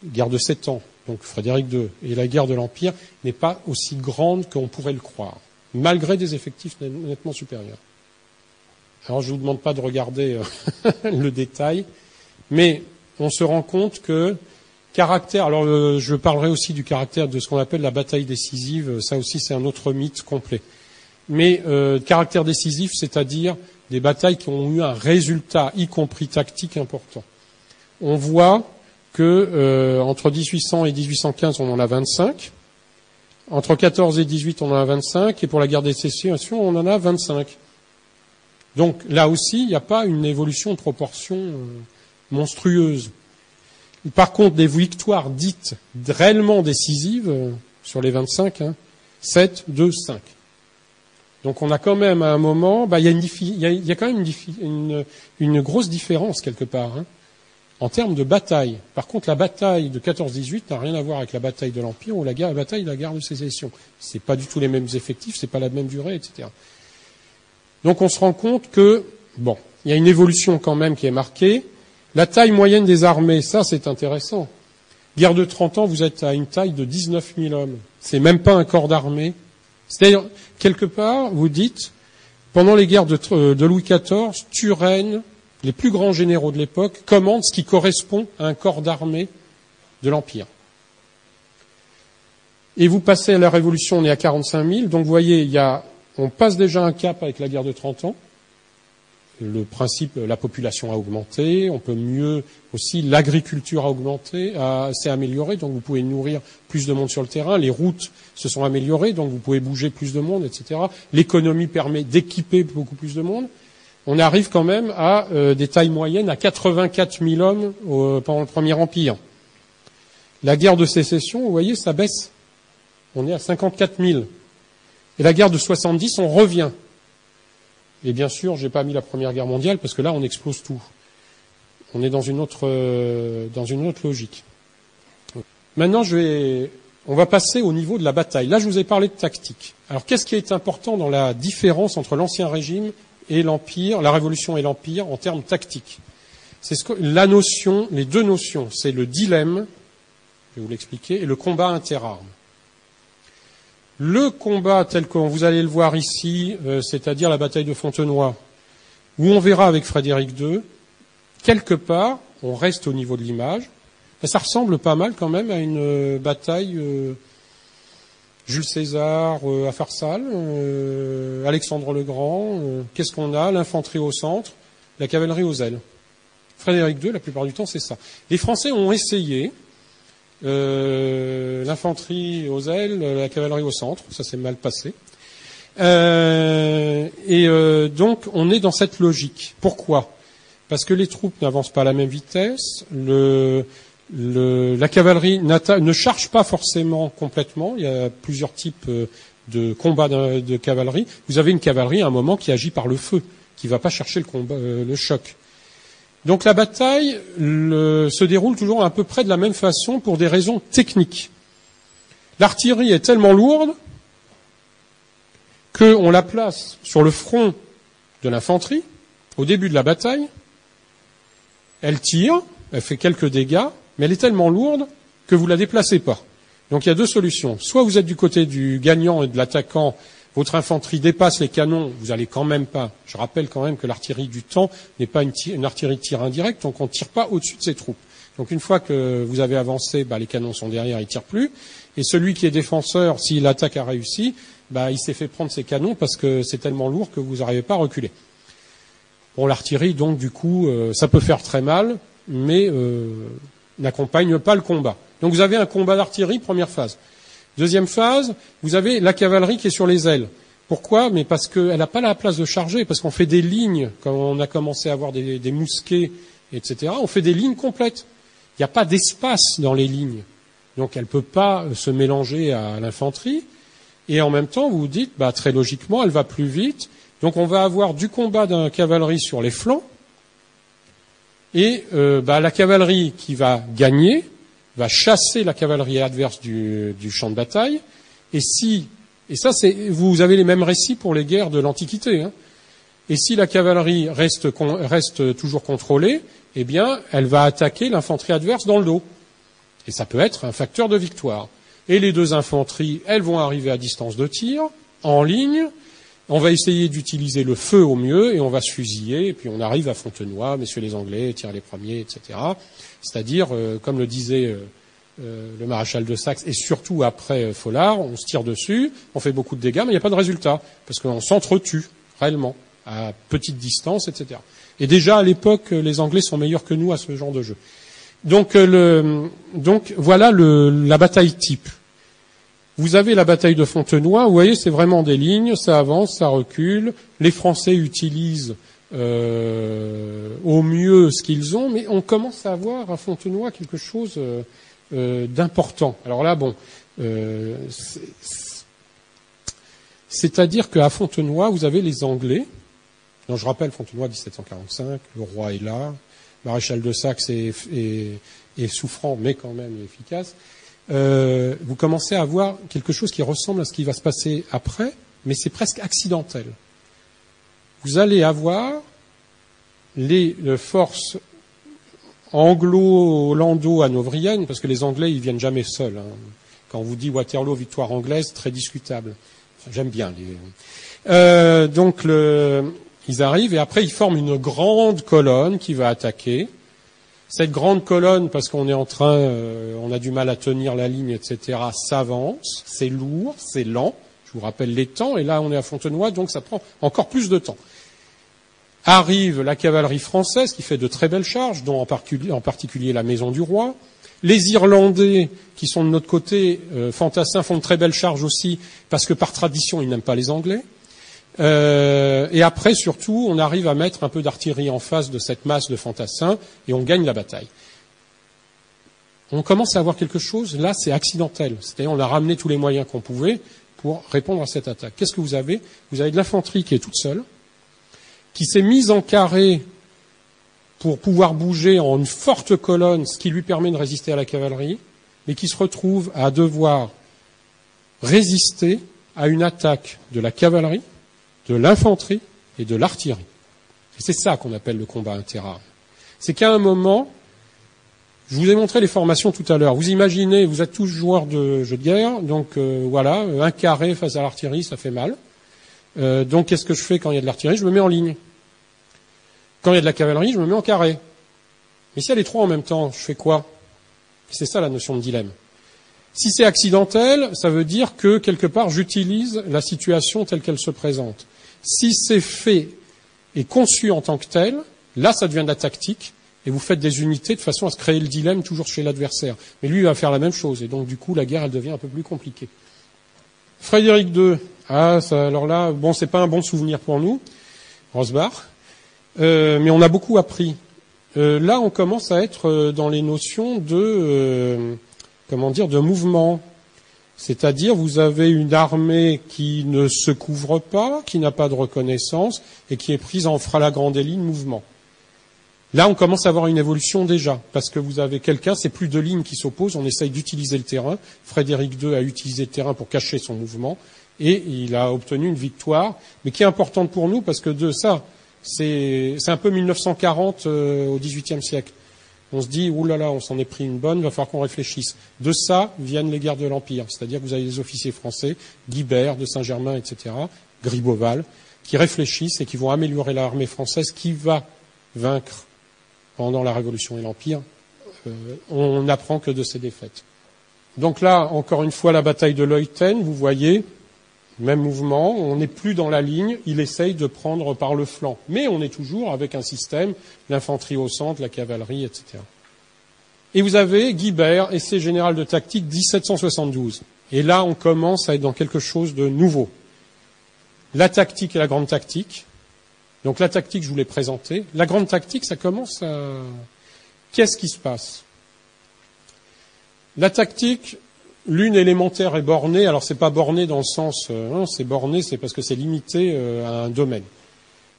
guerre de 7 ans, donc Frédéric II, et la guerre de l'Empire, n'est pas aussi grande qu'on pourrait le croire, malgré des effectifs nettement supérieurs. Alors, je ne vous demande pas de regarder le détail, mais on se rend compte que caractère. Alors, je parlerai aussi du caractère de ce qu'on appelle la bataille décisive. Ça aussi, c'est un autre mythe complet. Mais caractère décisif, c'est-à-dire des batailles qui ont eu un résultat, y compris tactique, important. On voit que entre 1800 et 1815, on en a 25. Entre 14 et 18, on en a 25. Et pour la guerre des sécessions, on en a 25. Donc là aussi, il n'y a pas une évolution de proportion monstrueuse. Par contre, des victoires dites réellement décisives, sur les 25, 7, 2, 5. Donc on a quand même à un moment, il y a quand même une grosse différence quelque part, en termes de bataille. Par contre, la bataille de 14-18 n'a rien à voir avec la bataille de l'Empire ou la bataille de la guerre de sécession. C'est pas du tout les mêmes effectifs, c'est pas la même durée, etc. Donc on se rend compte que, il y a une évolution quand même qui est marquée. La taille moyenne des armées, ça c'est intéressant. Guerre de 30 ans, vous êtes à une taille de 19 000 hommes. C'est même pas un corps d'armée. C'est-à-dire, quelque part, vous dites, pendant les guerres de Louis XIV, Turenne, les plus grands généraux de l'époque commandent ce qui correspond à un corps d'armée de l'Empire. Et vous passez à la Révolution, on est à 45 000, donc vous voyez, on passe déjà un cap avec la guerre de 30 ans. Le principe, la population a augmenté, on peut mieux aussi, l'agriculture a augmenté, s'est améliorée, donc vous pouvez nourrir plus de monde sur le terrain, les routes se sont améliorées, donc vous pouvez bouger plus de monde, etc. L'économie permet d'équiper beaucoup plus de monde. On arrive quand même à des tailles moyennes, à 84 000 hommes pendant le Premier Empire. La guerre de sécession, vous voyez, ça baisse. On est à 54 000. Et la guerre de 70, on revient. Et bien sûr, j'ai pas mis la Première Guerre mondiale parce que là, on explose tout. On est dans une autre logique. Maintenant, on va passer au niveau de la bataille. Là, je vous ai parlé de tactique. Alors, qu'est-ce qui est important dans la différence entre l'Ancien Régime et l'Empire, la Révolution et l'Empire en termes tactiques? C'est les deux notions, c'est le dilemme, je vais vous l'expliquer, et le combat interarmes. Le combat tel que vous allez le voir ici, c'est-à-dire la bataille de Fontenoy, où on verra avec Frédéric II, quelque part, on reste au niveau de l'image, mais ça ressemble pas mal quand même à une bataille Jules César à Pharsale, Alexandre le Grand, qu'est-ce qu'on a? L'infanterie au centre, la cavalerie aux ailes. Frédéric II, la plupart du temps, c'est ça. Les Français ont essayé l'infanterie aux ailes, la cavalerie au centre, ça s'est mal passé. Donc on est dans cette logique. Pourquoi? Parce que les troupes n'avancent pas à la même vitesse, la cavalerie ne charge pas forcément complètement, il y a plusieurs types de combats de cavalerie. Vous avez une cavalerie à un moment qui agit par le feu, qui ne va pas chercher le choc. Donc la bataille se déroule toujours à peu près de la même façon pour des raisons techniques. L'artillerie est tellement lourde qu'on la place sur le front de l'infanterie au début de la bataille. Elle tire, elle fait quelques dégâts, mais elle est tellement lourde que vous la déplacez pas. Donc il y a deux solutions. Soit vous êtes du côté du gagnant et de l'attaquant, votre infanterie dépasse les canons, vous allez quand même pas. Je rappelle quand même que l'artillerie du temps n'est pas une artillerie de tir indirect, donc on ne tire pas au-dessus de ses troupes. Donc une fois que vous avez avancé, les canons sont derrière, ils tirent plus. Et celui qui est défenseur, si l'attaque a réussi, il s'est fait prendre ses canons parce que c'est tellement lourd que vous n'arrivez pas à reculer. Bon, l'artillerie, donc du coup, ça peut faire très mal, mais n'accompagne pas le combat. Donc vous avez un combat d'artillerie, première phase. Deuxième phase, vous avez la cavalerie qui est sur les ailes. Pourquoi? Mais parce qu'elle n'a pas la place de charger, parce qu'on fait des lignes, quand on a commencé à avoir des mousquets, etc., on fait des lignes complètes. Il n'y a pas d'espace dans les lignes. Donc elle ne peut pas se mélanger à l'infanterie. Et en même temps, vous vous dites, très logiquement, elle va plus vite. Donc on va avoir du combat d'un cavalerie sur les flancs. Et la cavalerie qui va gagner va chasser la cavalerie adverse du champ de bataille. Et ça, vous avez les mêmes récits pour les guerres de l'Antiquité. Et si la cavalerie reste toujours contrôlée, eh bien, elle va attaquer l'infanterie adverse dans le dos. Et ça peut être un facteur de victoire. Et les deux infanteries, elles vont arriver à distance de tir, en ligne. On va essayer d'utiliser le feu au mieux et on va se fusiller. Et puis on arrive à Fontenoy, messieurs les Anglais tirent les premiers, etc. C'est-à-dire, comme le disait le maréchal de Saxe, et surtout après Follard, on se tire dessus, on fait beaucoup de dégâts, mais il n'y a pas de résultat, parce qu'on s'entretue réellement, à petite distance, etc. Et déjà, à l'époque, les Anglais sont meilleurs que nous à ce genre de jeu. Donc voilà la bataille type. Vous avez la bataille de Fontenoy, vous voyez, c'est vraiment des lignes, ça avance, ça recule. Les Français utilisent au mieux ce qu'ils ont, mais on commence à avoir à Fontenoy quelque chose d'important. Alors là, c'est-à-dire qu'à Fontenoy, vous avez les Anglais. Non, je rappelle, Fontenoy 1745, le roi est là, maréchal de Saxe est souffrant, mais quand même efficace. Vous commencez à avoir quelque chose qui ressemble à ce qui va se passer après, mais c'est presque accidentel. Vous allez avoir les forces anglo-hollando-hanovriennes, parce que les Anglais, ils viennent jamais seuls. Quand on vous dit Waterloo, victoire anglaise, très discutable. Enfin, j'aime bien. Il Ils arrivent et après ils forment une grande colonne qui va attaquer. Cette grande colonne, parce qu'on est on a du mal à tenir la ligne, etc., s'avance, c'est lourd, c'est lent. Je vous rappelle les temps, et là on est à Fontenoy, donc ça prend encore plus de temps. Arrive la cavalerie française qui fait de très belles charges, dont en particulier la Maison du Roi. Les Irlandais, qui sont de notre côté, fantassins, font de très belles charges aussi, parce que par tradition, ils n'aiment pas les Anglais. Et après, surtout, on arrive à mettre un peu d'artillerie en face de cette masse de fantassins, et on gagne la bataille. On commence à avoir quelque chose, là, c'est accidentel. C'est-à-dire, on a ramené tous les moyens qu'on pouvait pour répondre à cette attaque. Qu'est-ce que vous avez? Vous avez de l'infanterie qui est toute seule, qui s'est mise en carré pour pouvoir bouger en une forte colonne, ce qui lui permet de résister à la cavalerie, mais qui se retrouve à devoir résister à une attaque de la cavalerie, de l'infanterie et de l'artillerie. Et c'est ça qu'on appelle le combat interarmes. C'est qu'à un moment, je vous ai montré les formations tout à l'heure. Vous imaginez, vous êtes tous joueurs de jeux de guerre, donc voilà, un carré face à l'artillerie, ça fait mal. Donc qu'est-ce que je fais quand il y a de l'artillerie? Je me mets en ligne. Quand il y a de la cavalerie, je me mets en carré. Mais s'il y a les trois en même temps, je fais quoi? C'est ça la notion de dilemme. Si c'est accidentel, ça veut dire que quelque part j'utilise la situation telle qu'elle se présente. Si c'est fait et conçu en tant que tel, là ça devient de la tactique et vous faites des unités de façon à se créer le dilemme toujours chez l'adversaire. Mais lui il va faire la même chose et donc du coup la guerre elle devient un peu plus compliquée. Frédéric II, alors là, bon c'est pas un bon souvenir pour nous, Rosbach. Mais on a beaucoup appris. Là, on commence à être dans les notions de mouvement. C'est-à-dire, vous avez une armée qui ne se couvre pas, qui n'a pas de reconnaissance, et qui est prise en flagrant délit de mouvement. Là, on commence à avoir une évolution déjà, parce que vous avez quelqu'un, c'est plus deux lignes qui s'opposent, on essaye d'utiliser le terrain. Frédéric II a utilisé le terrain pour cacher son mouvement, et il a obtenu une victoire, mais qui est importante pour nous, parce que de ça, c'est un peu 1940 au XVIIIe siècle. On se dit, oulala, on s'en est pris une bonne, il va falloir qu'on réfléchisse. De ça viennent les guerres de l'Empire, c'est-à-dire que vous avez des officiers français, Guibert de Saint-Germain, etc., Gribeauval, qui réfléchissent et qui vont améliorer l'armée française qui va vaincre pendant la Révolution et l'Empire. On n'apprend que de ces défaites. Donc là, encore une fois, la bataille de Leuthen, vous voyez, même mouvement, on n'est plus dans la ligne, il essaye de prendre par le flanc. Mais on est toujours avec un système, l'infanterie au centre, la cavalerie, etc. Et vous avez Guibert, essai général de tactique 1772. Et là, on commence à être dans quelque chose de nouveau. La tactique et la grande tactique. Donc la tactique, je vous l'ai présentée. La grande tactique, ça commence à... Qu'est-ce qui se passe? La tactique... L'une élémentaire est bornée, alors c'est pas borné dans le sens, c'est borné, c'est parce que c'est limité à un domaine.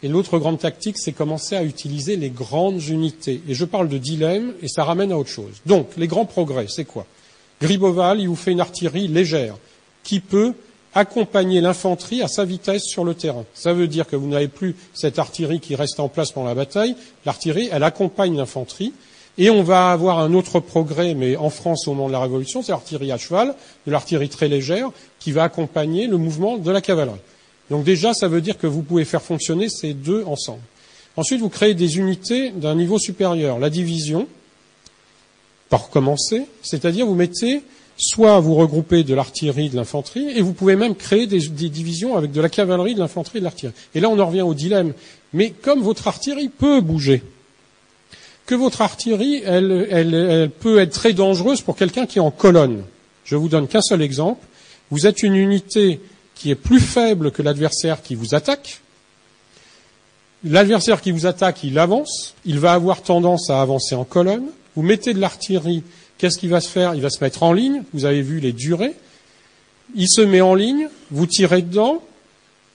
Et l'autre grande tactique, c'est commencer à utiliser les grandes unités. Et je parle de dilemme, et ça ramène à autre chose. Donc, les grands progrès, c'est quoi? Gribeauval, il vous fait une artillerie légère, qui peut accompagner l'infanterie à sa vitesse sur le terrain. Ça veut dire que vous n'avez plus cette artillerie qui reste en place pendant la bataille. L'artillerie, elle accompagne l'infanterie. Et on va avoir un autre progrès, mais en France au moment de la Révolution, c'est l'artillerie à cheval, de l'artillerie très légère, qui va accompagner le mouvement de la cavalerie. Donc déjà, ça veut dire que vous pouvez faire fonctionner ces deux ensemble. Ensuite, vous créez des unités d'un niveau supérieur. La division, par commencer, c'est-à-dire vous mettez, soit vous regroupez de l'artillerie, de l'infanterie, et vous pouvez même créer des divisions avec de la cavalerie, de l'infanterie et de l'artillerie. Et là, on en revient au dilemme. Mais comme votre artillerie peut bouger, que votre artillerie, elle peut être très dangereuse pour quelqu'un qui est en colonne. Je vous donne qu'un seul exemple. Vous êtes une unité qui est plus faible que l'adversaire qui vous attaque. L'adversaire qui vous attaque, il avance. Il va avoir tendance à avancer en colonne. Vous mettez de l'artillerie. Qu'est-ce qu'il va se faire? Il va se mettre en ligne. Vous avez vu les durées. Il se met en ligne. Vous tirez dedans.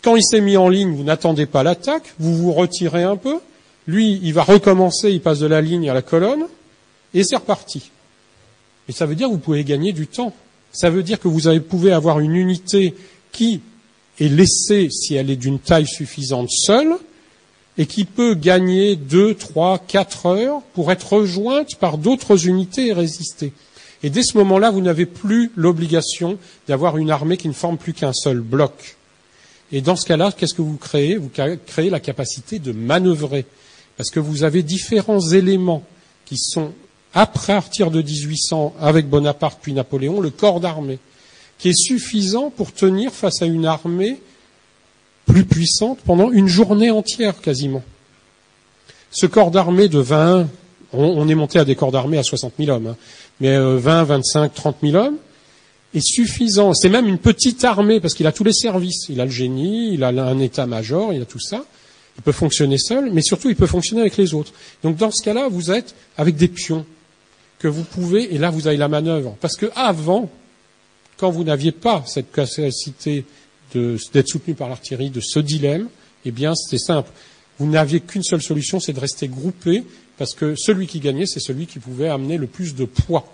Quand il s'est mis en ligne, vous n'attendez pas l'attaque. Vous vous retirez un peu. Lui, il va recommencer, il passe de la ligne à la colonne, et c'est reparti. Et ça veut dire que vous pouvez gagner du temps. Ça veut dire que vous pouvez avoir une unité qui est laissée, si elle est d'une taille suffisante, seule, et qui peut gagner 2, 3, 4 heures pour être rejointe par d'autres unités et résister. Et dès ce moment-là, vous n'avez plus l'obligation d'avoir une armée qui ne forme plus qu'un seul bloc. Et dans ce cas-là, qu'est-ce que vous créez? Vous créez la capacité de manœuvrer. Parce que vous avez différents éléments qui sont, à partir de 1800, avec Bonaparte puis Napoléon, le corps d'armée, qui est suffisant pour tenir face à une armée plus puissante pendant une journée entière quasiment. Ce corps d'armée de 20, on est monté à des corps d'armée à 60 000 hommes, hein, mais 20, 25, 30 000 hommes, est suffisant. C'est même une petite armée parce qu'il a tous les services. Il a le génie, il a un état-major, il a tout ça. Il peut fonctionner seul, mais surtout il peut fonctionner avec les autres. Donc dans ce cas-là, vous êtes avec des pions que vous pouvez, et là vous avez la manœuvre. Parce que avant, quand vous n'aviez pas cette capacité d'être soutenu par l'artillerie, de ce dilemme, eh bien c'était simple. Vous n'aviez qu'une seule solution, c'est de rester groupé, parce que celui qui gagnait, c'est celui qui pouvait amener le plus de poids.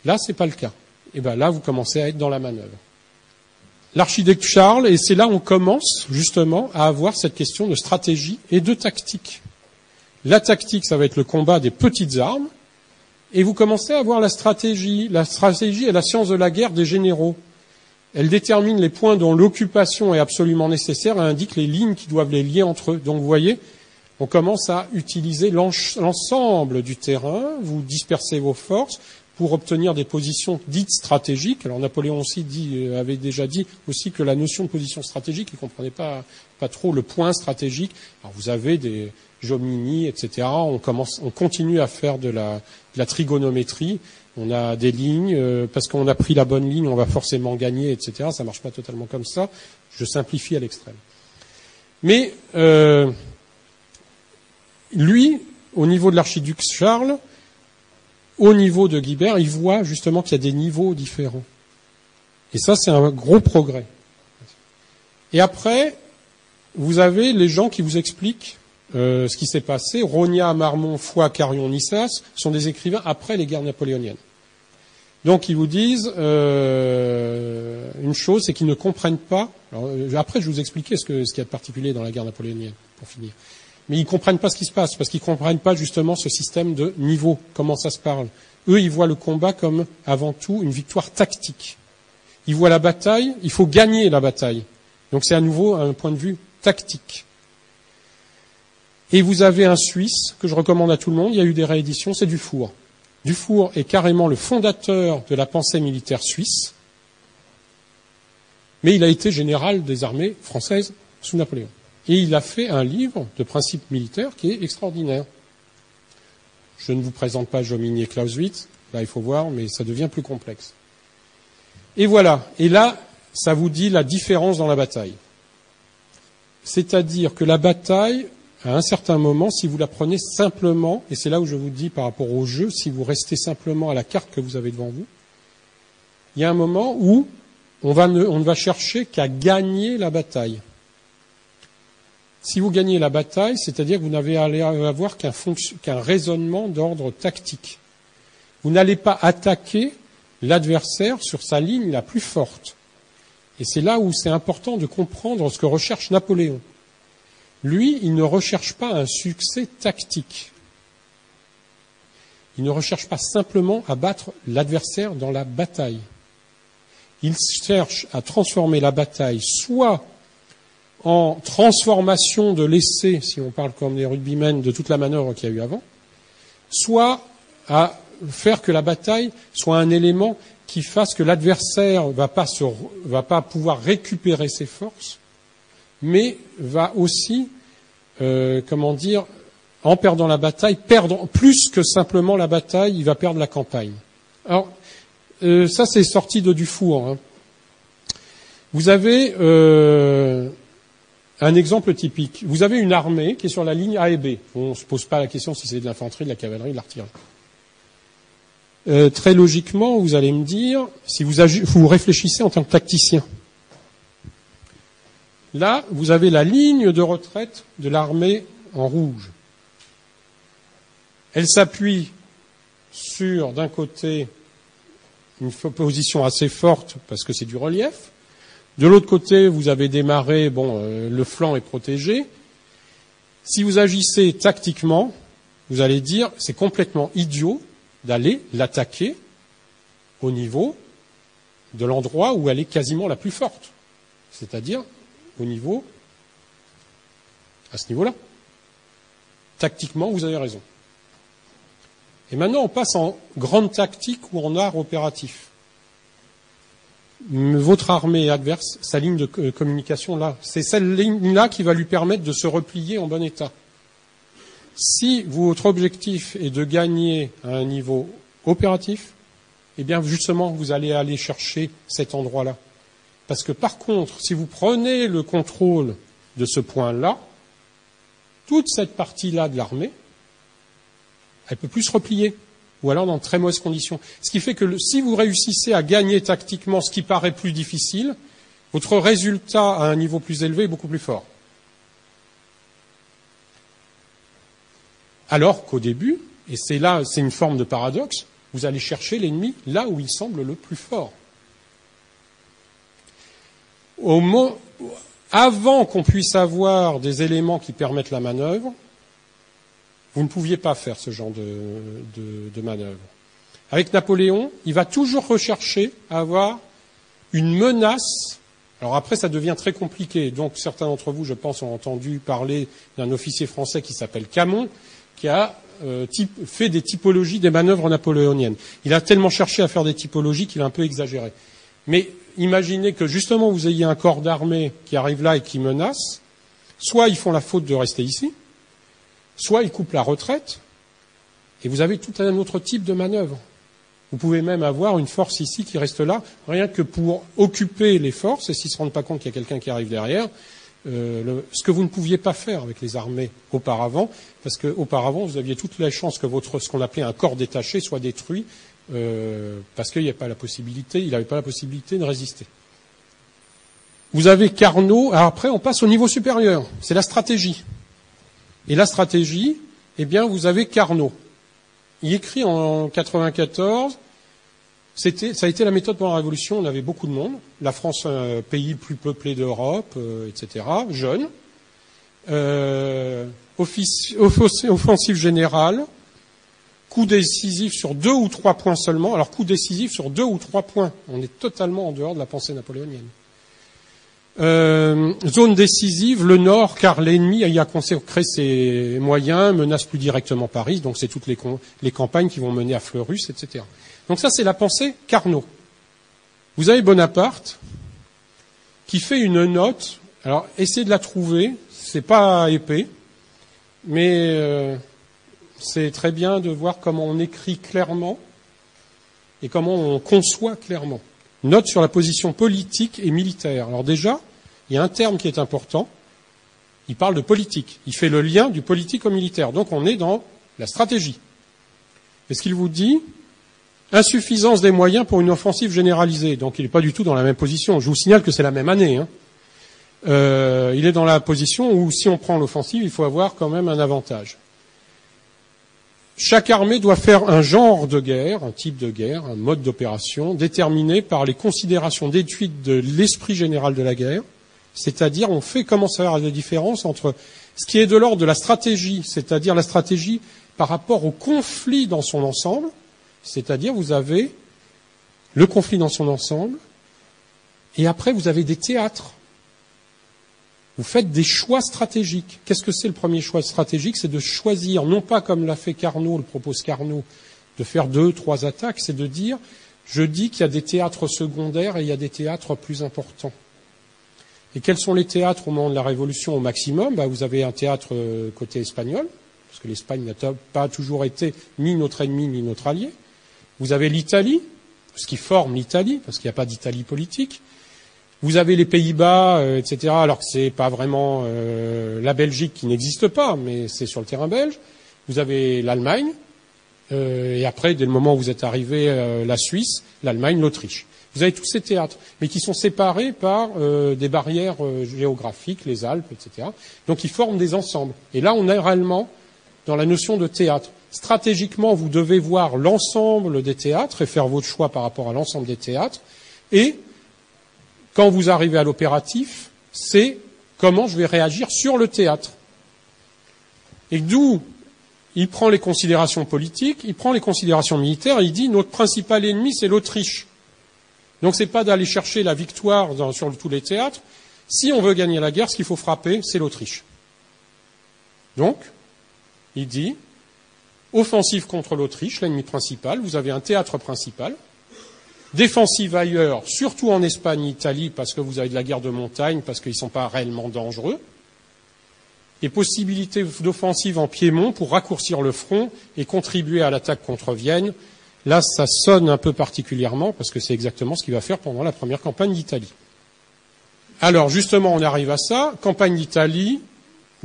Là, c'est pas le cas. Et bien là, vous commencez à être dans la manœuvre. L'archiduc Charles, et c'est là où on commence justement à avoir cette question de stratégie et de tactique. La tactique, ça va être le combat des petites armes, et vous commencez à avoir la stratégie. La stratégie est la science de la guerre des généraux. Elle détermine les points dont l'occupation est absolument nécessaire et indique les lignes qui doivent les lier entre eux. Donc vous voyez, on commence à utiliser l'ensemble du terrain, vous dispersez vos forces, pour obtenir des positions dites stratégiques. Alors Napoléon aussi avait déjà dit aussi que la notion de position stratégique, il ne comprenait pas trop le point stratégique. Alors vous avez des Jomini, etc. On continue à faire de la trigonométrie. On a des lignes, parce qu'on a pris la bonne ligne, on va forcément gagner, etc. Ça ne marche pas totalement comme ça. Je simplifie à l'extrême. Mais lui, au niveau de l'archiduc Charles, au niveau de Guibert, il voit justement qu'il y a des niveaux différents. Et ça, c'est un gros progrès. Et après, vous avez les gens qui vous expliquent ce qui s'est passé. Rogna, Marmont, Foix, Carion, Nissas sont des écrivains après les guerres napoléoniennes. Donc, ils vous disent une chose, c'est qu'ils ne comprennent pas. Alors, après, je vais vous expliquer ce qu'il y a de particulier dans la guerre napoléonienne, pour finir. Mais ils comprennent pas ce qui se passe, parce qu'ils comprennent pas justement ce système de niveau, comment ça se parle. Eux, ils voient le combat comme, avant tout, une victoire tactique. Ils voient la bataille, il faut gagner la bataille. Donc c'est à nouveau un point de vue tactique. Et vous avez un Suisse, que je recommande à tout le monde, il y a eu des rééditions, c'est Dufour. Dufour est carrément le fondateur de la pensée militaire suisse, mais il a été général des armées françaises sous Napoléon. Et il a fait un livre de principes militaires qui est extraordinaire. Je ne vous présente pas Jomini et Clausewitz, là il faut voir, mais ça devient plus complexe. Et voilà, et là, ça vous dit la différence dans la bataille. C'est-à-dire que la bataille, à un certain moment, si vous la prenez simplement, et c'est là où je vous dis par rapport au jeu, si vous restez simplement à la carte que vous avez devant vous, il y a un moment où on ne va chercher qu'à gagner la bataille. Si vous gagnez la bataille, c'est-à-dire que vous n'avez à avoir qu'un raisonnement d'ordre tactique. Vous n'allez pas attaquer l'adversaire sur sa ligne la plus forte. Et c'est là où c'est important de comprendre ce que recherche Napoléon. Lui, il ne recherche pas un succès tactique. Il ne recherche pas simplement à battre l'adversaire dans la bataille. Il cherche à transformer la bataille soit en transformation de l'essai, si on parle comme des rugbymen, de toute la manœuvre qu'il y a eu avant, soit à faire que la bataille soit un élément qui fasse que l'adversaire va pas pouvoir récupérer ses forces, mais va aussi, en perdant la bataille, perdre plus que simplement la bataille, il va perdre la campagne. Alors, ça c'est sorti de Dufour. Hein. Vous avez un exemple typique. Vous avez une armée qui est sur la ligne A et B. On ne se pose pas la question si c'est de l'infanterie, de la cavalerie, de l'artillerie. Très logiquement, vous allez me dire, si vous réfléchissez en tant que tacticien, là, vous avez la ligne de retraite de l'armée en rouge. Elle s'appuie sur, d'un côté, une position assez forte parce que c'est du relief. De l'autre côté, vous avez des marais, le flanc est protégé. Si vous agissez tactiquement, vous allez dire, c'est complètement idiot d'aller l'attaquer au niveau de l'endroit où elle est quasiment la plus forte. C'est-à-dire à ce niveau-là. Tactiquement, vous avez raison. Et maintenant, on passe en grande tactique ou en art opératif. Votre armée adverse, sa ligne de communication là, c'est cette ligne-là qui va lui permettre de se replier en bon état. Si votre objectif est de gagner à un niveau opératif, eh bien justement, vous allez aller chercher cet endroit-là. Parce que par contre, si vous prenez le contrôle de ce point-là, toute cette partie-là de l'armée, elle peut plus se replier, ou alors dans de très mauvaises conditions. Ce qui fait que si vous réussissez à gagner tactiquement ce qui paraît plus difficile, votre résultat à un niveau plus élevé est beaucoup plus fort. Alors qu'au début, et c'est là, c'est une forme de paradoxe, vous allez chercher l'ennemi là où il semble le plus fort. Avant qu'on puisse avoir des éléments qui permettent la manœuvre, vous ne pouviez pas faire ce genre de manœuvre. Avec Napoléon, il va toujours rechercher à avoir une menace. Alors après, ça devient très compliqué. Donc certains d'entre vous, je pense, ont entendu parler d'un officier français qui s'appelle Camon, qui a fait des typologies des manœuvres napoléoniennes. Il a tellement cherché à faire des typologies qu'il a un peu exagéré. Mais imaginez que justement vous ayez un corps d'armée qui arrive là et qui menace. Soit ils font la faute de rester ici, soit ils coupent la retraite, et vous avez tout un autre type de manœuvre. Vous pouvez même avoir une force ici qui reste là, rien que pour occuper les forces, et s'ils ne se rendent pas compte qu'il y a quelqu'un qui arrive derrière, ce que vous ne pouviez pas faire avec les armées auparavant, parce qu'auparavant, vous aviez toutes les chances que ce qu'on appelait un corps détaché soit détruit, parce qu'il n'y avait pas la possibilité de résister. Vous avez Carnot, alors après on passe au niveau supérieur, c'est la stratégie. Et la stratégie, eh bien, vous avez Carnot. Il écrit en 94, ça a été la méthode pendant la Révolution, on avait beaucoup de monde. La France, un pays plus peuplé d'Europe, etc., jeune. Offensive générale, coup décisif sur 2 ou 3 points seulement. Alors, coup décisif sur 2 ou 3 points. On est totalement en dehors de la pensée napoléonienne. Zone décisive, le Nord, car l'ennemi y a consacré ses moyens, menace plus directement Paris, donc c'est toutes les campagnes qui vont mener à Fleurus, etc. Donc ça, c'est la pensée Carnot. Vous avez Bonaparte, qui fait une note, alors essayez de la trouver, c'est pas épais, mais c'est très bien de voir comment on écrit clairement et comment on conçoit clairement. Note sur la position politique et militaire. Alors déjà, il y a un terme qui est important. Il parle de politique. Il fait le lien du politique au militaire. Donc on est dans la stratégie. Et ce qu'il vous dit, insuffisance des moyens pour une offensive généralisée. Donc il n'est pas du tout dans la même position. Je vous signale que c'est la même année. Il est dans la position où si on prend l'offensive, il faut avoir quand même un avantage. Chaque armée doit faire un genre de guerre, un type de guerre, un mode d'opération déterminé par les considérations d'étude de l'esprit général de la guerre, c'est-à-dire on fait commencer à faire la différence entre ce qui est de l'ordre de la stratégie, c'est-à-dire la stratégie par rapport au conflit dans son ensemble, c'est-à-dire vous avez le conflit dans son ensemble, et après vous avez des théâtres. Vous faites des choix stratégiques. Qu'est-ce que c'est le premier choix stratégique? C'est de choisir, non pas comme l'a fait Carnot, le propose Carnot, de faire 2, 3 attaques, c'est de dire, je dis qu'il y a des théâtres secondaires et il y a des théâtres plus importants. Et quels sont les théâtres au moment de la Révolution au maximum? Vous avez un théâtre côté espagnol, parce que l'Espagne n'a pas toujours été ni notre ennemi ni notre allié. Vous avez l'Italie, ce qui forme l'Italie, parce qu'il n'y a pas d'Italie politique. Vous avez les Pays-Bas, etc., alors que c'est pas vraiment la Belgique qui n'existe pas, mais c'est sur le terrain belge. Vous avez l'Allemagne, et après, dès le moment où vous êtes arrivé, la Suisse, l'Allemagne, l'Autriche. Vous avez tous ces théâtres, mais qui sont séparés par des barrières géographiques, les Alpes, etc. Donc ils forment des ensembles. Et là, on est réellement dans la notion de théâtre. Stratégiquement, vous devez voir l'ensemble des théâtres et faire votre choix par rapport à l'ensemble des théâtres. Et quand vous arrivez à l'opératif, c'est comment je vais réagir sur le théâtre. Et d'où il prend les considérations politiques, il prend les considérations militaires, et il dit notre principal ennemi, c'est l'Autriche. Donc c'est pas d'aller chercher la victoire sur tous les théâtres, Si on veut gagner la guerre, ce qu'il faut frapper, c'est l'Autriche. Donc, il dit, offensive contre l'Autriche, l'ennemi principal, vous avez un théâtre principal, défensive ailleurs, surtout en Espagne et Italie, parce que vous avez de la guerre de montagne, parce qu'ils ne sont pas réellement dangereux, et possibilité d'offensive en Piémont pour raccourcir le front et contribuer à l'attaque contre Vienne. Là, ça sonne un peu particulièrement, parce que c'est exactement ce qu'il va faire pendant la première campagne d'Italie. Alors, justement, on arrive à ça. Campagne d'Italie,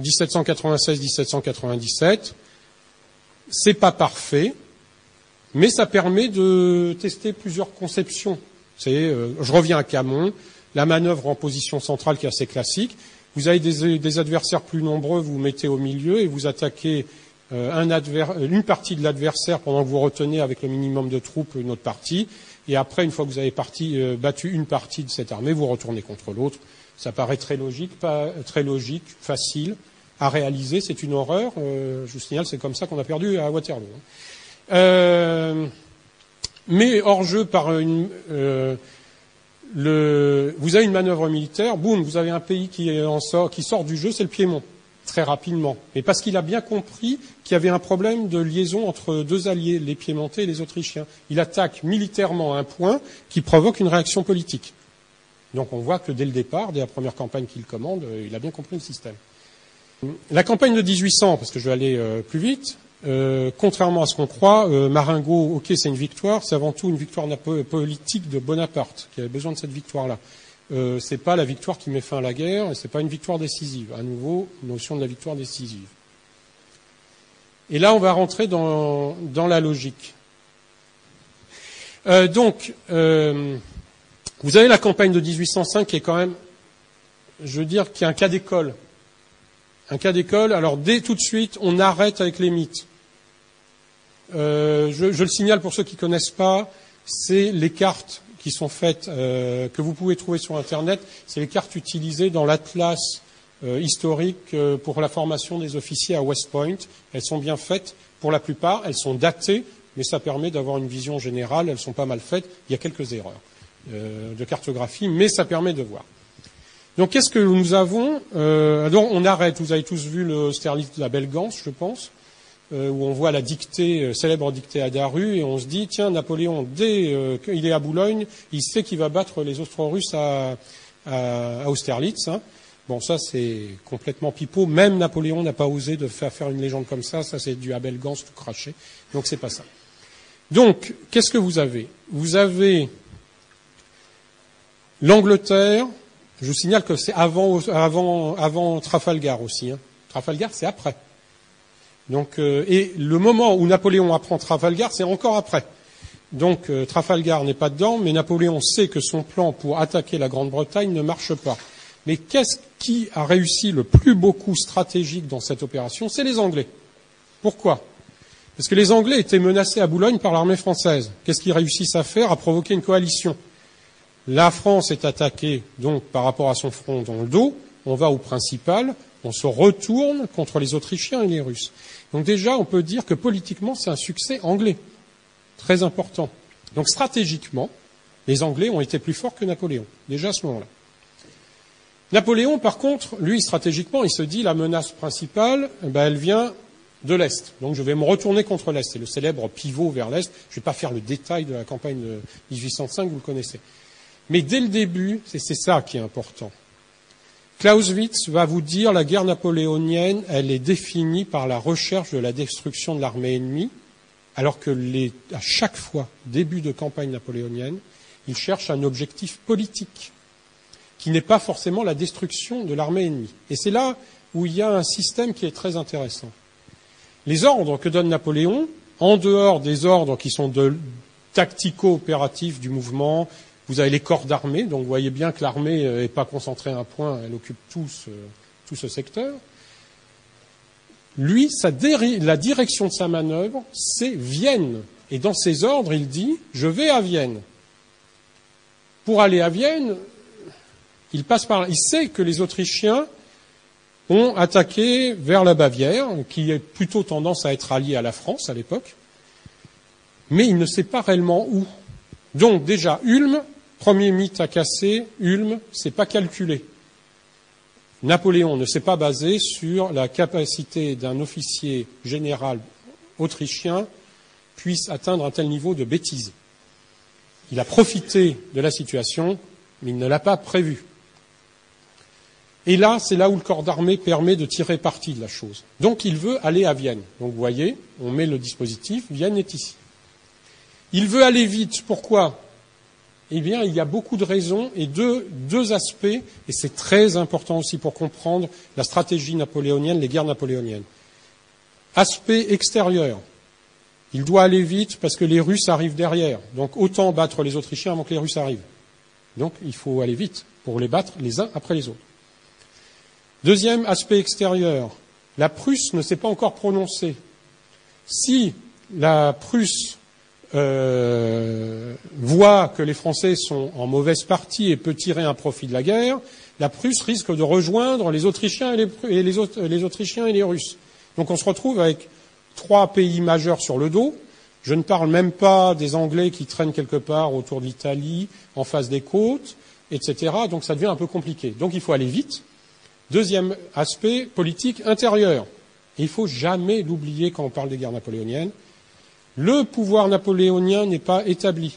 1796-1797. C'est pas parfait, mais ça permet de tester plusieurs conceptions. Je reviens à Camon, la manœuvre en position centrale qui est assez classique. Vous avez des adversaires plus nombreux, vous vous mettez au milieu et vous attaquez une partie de l'adversaire pendant que vous retenez avec le minimum de troupes une autre partie. Et après, une fois que vous avez battu une partie de cette armée, vous retournez contre l'autre. Ça paraît très logique, facile à réaliser. C'est une horreur. Je vous signale, c'est comme ça qu'on a perdu à Waterloo. Mais hors jeu vous avez une manœuvre militaire, boum, vous avez un pays qui sort du jeu, c'est le Piémont, très rapidement. Mais parce qu'il a bien compris qu'il y avait un problème de liaison entre deux alliés, les Piémontais et les Autrichiens. Il attaque militairement un point qui provoque une réaction politique. Donc on voit que dès le départ, dès la première campagne qu'il commande, il a bien compris le système. La campagne de 1800, parce que je vais aller plus vite, contrairement à ce qu'on croit, Marengo, ok, c'est une victoire, c'est avant tout une victoire politique de Bonaparte qui avait besoin de cette victoire-là. C'est pas la victoire qui met fin à la guerre, et c'est pas une victoire décisive. À nouveau, notion de la victoire décisive. Et là, on va rentrer dans la logique. Vous avez la campagne de 1805 qui est quand même, je veux dire, qui est un cas d'école. Un cas d'école, alors dès tout de suite, on arrête avec les mythes. Je le signale pour ceux qui ne connaissent pas, c'est les cartes qui sont faites, que vous pouvez trouver sur Internet, c'est les cartes utilisées dans l'atlas historique pour la formation des officiers à West Point. Elles sont bien faites pour la plupart, elles sont datées, mais ça permet d'avoir une vision générale, elles sont pas mal faites, il y a quelques erreurs de cartographie, mais ça permet de voir. Donc qu'est-ce que nous avons donc on arrête, vous avez tous vu l'Austerlitz de la Belgance, je pense, où on voit la dictée, célèbre dictée à Daru, et on se dit, tiens, Napoléon, dès qu'il est à Boulogne, il sait qu'il va battre les Austro-Russes à Austerlitz. Hein. Bon, ça c'est complètement pipeau, même Napoléon n'a pas osé de faire une légende comme ça c'est du à Belgance tout craché, donc c'est pas ça. Donc, qu'est-ce que vous avez? Vous avez l'Angleterre. Je vous signale que c'est avant Trafalgar aussi. Hein. Trafalgar, c'est après. Donc, et le moment où Napoléon apprend Trafalgar, c'est encore après. Donc, Trafalgar n'est pas dedans, mais Napoléon sait que son plan pour attaquer la Grande-Bretagne ne marche pas. Mais qu'est-ce qui a réussi le plus beau coup stratégique dans cette opération? C'est les Anglais. Pourquoi? Parce que les Anglais étaient menacés à Boulogne par l'armée française. Qu'est-ce qu'ils réussissent à faire? À provoquer une coalition. La France est attaquée, donc, par rapport à son front dans le dos. On va au principal, on se retourne contre les Autrichiens et les Russes. Donc déjà, on peut dire que politiquement, c'est un succès anglais. Très important. Donc stratégiquement, les Anglais ont été plus forts que Napoléon, déjà à ce moment-là. Napoléon, par contre, lui, stratégiquement, il se dit, la menace principale, elle vient de l'Est. Donc je vais me retourner contre l'Est. C'est le célèbre pivot vers l'Est. Je ne vais pas faire le détail de la campagne de 1805, vous le connaissez. Mais dès le début, c'est ça qui est important. Clausewitz va vous dire la guerre napoléonienne, elle est définie par la recherche de la destruction de l'armée ennemie, alors que à chaque fois, début de campagne napoléonienne, il cherche un objectif politique, qui n'est pas forcément la destruction de l'armée ennemie. Et c'est là où il y a un système qui est très intéressant. Les ordres que donne Napoléon, en dehors des ordres qui sont tactico-opératifs du mouvement, vous avez les corps d'armée, donc vous voyez bien que l'armée n'est pas concentrée à un point, elle occupe tout ce secteur. Lui, la direction de sa manœuvre, c'est Vienne. Et dans ses ordres, il dit « je vais à Vienne ». Pour aller à Vienne, il passe par là. Il sait que les Autrichiens ont attaqué vers la Bavière, qui a plutôt tendance à être alliée à la France à l'époque, mais il ne sait pas réellement où. Donc déjà, Ulm, premier mythe à casser, Ulm, c'est pas calculé. Napoléon ne s'est pas basé sur la capacité d'un officier général autrichien puisse atteindre un tel niveau de bêtise. Il a profité de la situation, mais il ne l'a pas prévu. Et là, c'est là où le corps d'armée permet de tirer parti de la chose. Donc, il veut aller à Vienne. Donc, vous voyez, on met le dispositif, Vienne est ici. Il veut aller vite. Pourquoi ? Eh bien, il y a beaucoup de raisons et deux aspects, et c'est très important aussi pour comprendre la stratégie napoléonienne, les guerres napoléoniennes. Aspect extérieur. Il doit aller vite parce que les Russes arrivent derrière. Donc, autant battre les Autrichiens avant que les Russes arrivent. Donc, il faut aller vite pour les battre les uns après les autres. Deuxième aspect extérieur. La Prusse ne s'est pas encore prononcée. Si la Prusse voit que les Français sont en mauvaise partie et peut tirer un profit de la guerre, la Prusse risque de rejoindre les Autrichiens et les Autrichiens et les Russes. Donc on se retrouve avec 3 pays majeurs sur le dos. Je ne parle même pas des Anglais qui traînent quelque part autour de l'Italie, en face des côtes, etc. Donc ça devient un peu compliqué. Donc il faut aller vite. Deuxième aspect, politique intérieure. Il ne faut jamais l'oublier quand on parle des guerres napoléoniennes. Le pouvoir napoléonien n'est pas établi.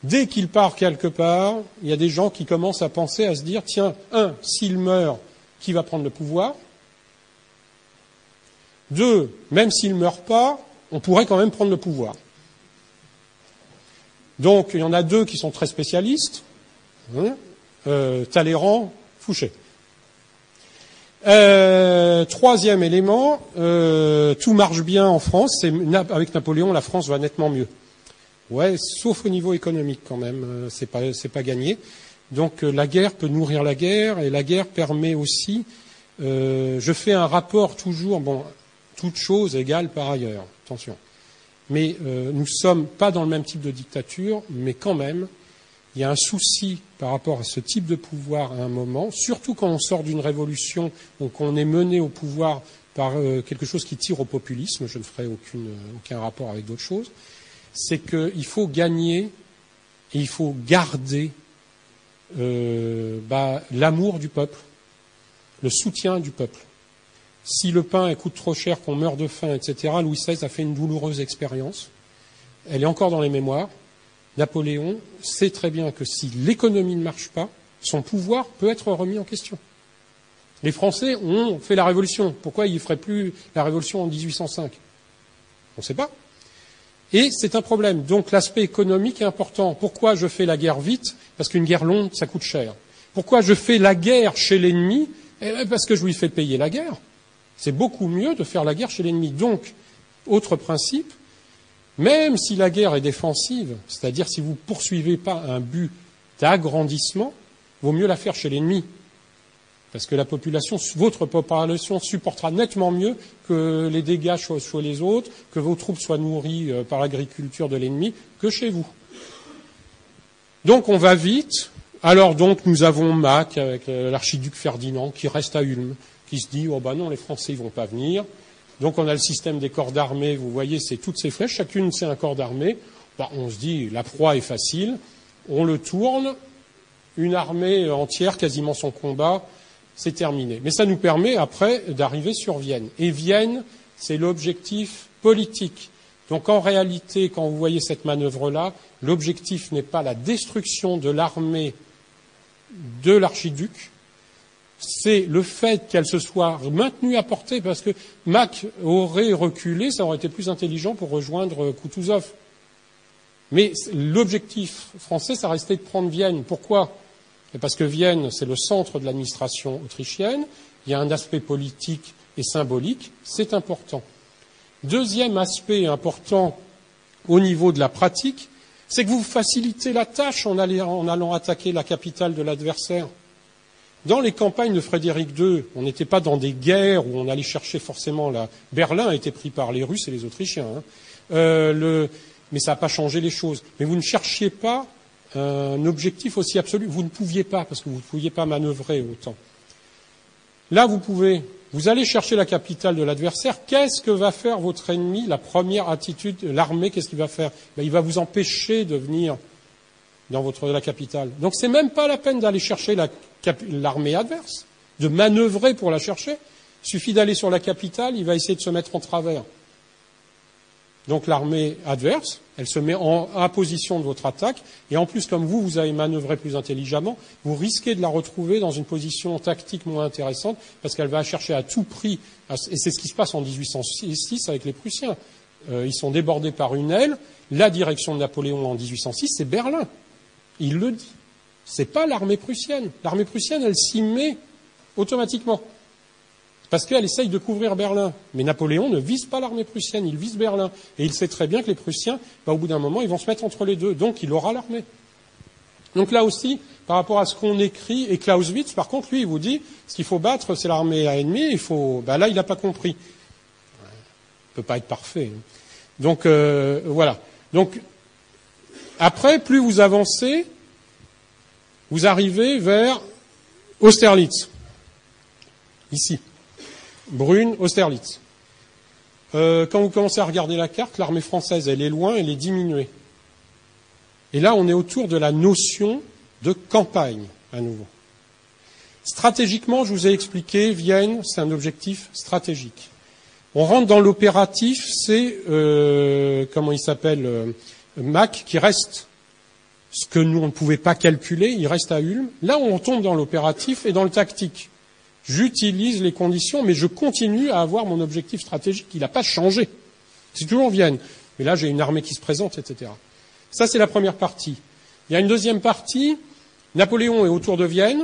Dès qu'il part quelque part, il y a des gens qui commencent à penser, à se dire, tiens, s'il meurt, qui va prendre le pouvoir ? 2, même s'il ne meurt pas, on pourrait quand même prendre le pouvoir. Donc, il y en a 2 qui sont très spécialistes, Talleyrand, Fouché. Troisième élément, tout marche bien en France. Avec Napoléon, la France va nettement mieux. Ouais, sauf au niveau économique quand même, c'est pas gagné. Donc la guerre peut nourrir la guerre, et la guerre permet aussi. Je fais un rapport toujours, toute chose égale par ailleurs. Attention. Mais nous sommes pas dans le même type de dictature, mais quand même. Il y a un souci par rapport à ce type de pouvoir à un moment, surtout quand on sort d'une révolution ou qu'on est mené au pouvoir par quelque chose qui tire au populisme, je ne ferai aucun rapport avec d'autres choses, c'est qu'il faut gagner et il faut garder l'amour du peuple, le soutien du peuple. Si le pain coûte trop cher, qu'on meurt de faim, etc., Louis XVI a fait une douloureuse expérience. Elle est encore dans les mémoires. Napoléon sait très bien que si l'économie ne marche pas, son pouvoir peut être remis en question. Les Français ont fait la révolution. Pourquoi ils ne feraient plus la révolution en 1805 ? On ne sait pas. Et c'est un problème. Donc l'aspect économique est important. Pourquoi je fais la guerre vite ? Parce qu'une guerre longue, ça coûte cher. Pourquoi je fais la guerre chez l'ennemi ? Parce que je lui fais payer la guerre. C'est beaucoup mieux de faire la guerre chez l'ennemi. Donc, autre principe, même si la guerre est défensive, c'est-à-dire si vous ne poursuivez pas un but d'agrandissement, vaut mieux la faire chez l'ennemi. Parce que votre population supportera nettement mieux que les dégâts soient les autres, que vos troupes soient nourries par l'agriculture de l'ennemi, que chez vous. Donc on va vite. Alors donc nous avons Mack avec l'archiduc Ferdinand qui reste à Ulm, qui se dit non, les Français ils vont pas venir. Donc on a le système des corps d'armée, vous voyez, c'est toutes ces flèches, chacune c'est un corps d'armée. On se dit la proie est facile, on le tourne, une armée entière, quasiment son combat, c'est terminé. Mais ça nous permet après d'arriver sur Vienne. Et Vienne, c'est l'objectif politique. Donc en réalité, quand vous voyez cette manœuvre-là, l'objectif n'est pas la destruction de l'armée de l'archiduc, c'est le fait qu'elle se soit maintenue à portée, parce que Mack aurait reculé, ça aurait été plus intelligent pour rejoindre Kutuzov. Mais l'objectif français, ça restait de prendre Vienne. Pourquoi ? Parce que Vienne, c'est le centre de l'administration autrichienne, il y a un aspect politique et symbolique, c'est important. Deuxième aspect important au niveau de la pratique, c'est que vous facilitez la tâche en allant attaquer la capitale de l'adversaire. Dans les campagnes de Frédéric II, on n'était pas dans des guerres où on allait chercher forcément Berlin a été pris par les Russes et les Autrichiens. Mais ça n'a pas changé les choses. Mais vous ne cherchiez pas un objectif aussi absolu. Vous ne pouviez pas, parce que vous ne pouviez pas manœuvrer autant. Là, vous allez chercher la capitale de l'adversaire. Qu'est-ce que va faire votre ennemi ? La première attitude, l'armée, qu'est-ce qu'il va faire ? Il va vous empêcher de venir dans la capitale. Donc c'est même pas la peine d'aller chercher l'armée adverse, de manœuvrer pour la chercher. Il suffit d'aller sur la capitale, il va essayer de se mettre en travers. Donc l'armée adverse, elle se met en position de votre attaque, et en plus, comme vous avez manœuvré plus intelligemment, vous risquez de la retrouver dans une position tactique moins intéressante, parce qu'elle va chercher à tout prix, et c'est ce qui se passe en 1806 avec les Prussiens. Ils sont débordés par une aile, la direction de Napoléon en 1806, c'est Berlin. Il le dit. C'est pas l'armée prussienne. L'armée prussienne, elle s'y met automatiquement. Parce qu'elle essaye de couvrir Berlin. Mais Napoléon ne vise pas l'armée prussienne, il vise Berlin. Et il sait très bien que les Prussiens, au bout d'un moment, ils vont se mettre entre les deux. Donc, il aura l'armée. Donc là aussi, par rapport à ce qu'on écrit, et Clausewitz, par contre, lui, il vous dit, ce qu'il faut battre, c'est l'armée ennemie, là, il n'a pas compris. Il ne peut pas être parfait. Donc, voilà. Donc, après, plus vous avancez, vous arrivez vers Austerlitz. Ici. Brune, Austerlitz. Quand vous commencez à regarder la carte, l'armée française, elle est loin, elle est diminuée. Et là, on est autour de la notion de campagne, à nouveau. Stratégiquement, je vous ai expliqué, Vienne, c'est un objectif stratégique. On rentre dans l'opératif, c'est, Mack, qui reste ce que nous, on ne pouvait pas calculer, il reste à Ulm. Là, on tombe dans l'opératif et dans le tactique. J'utilise les conditions, mais je continue à avoir mon objectif stratégique. Il n'a pas changé. C'est toujours Vienne. Mais là, j'ai une armée qui se présente, etc. Ça, c'est la première partie. Il y a une deuxième partie. Napoléon est autour de Vienne.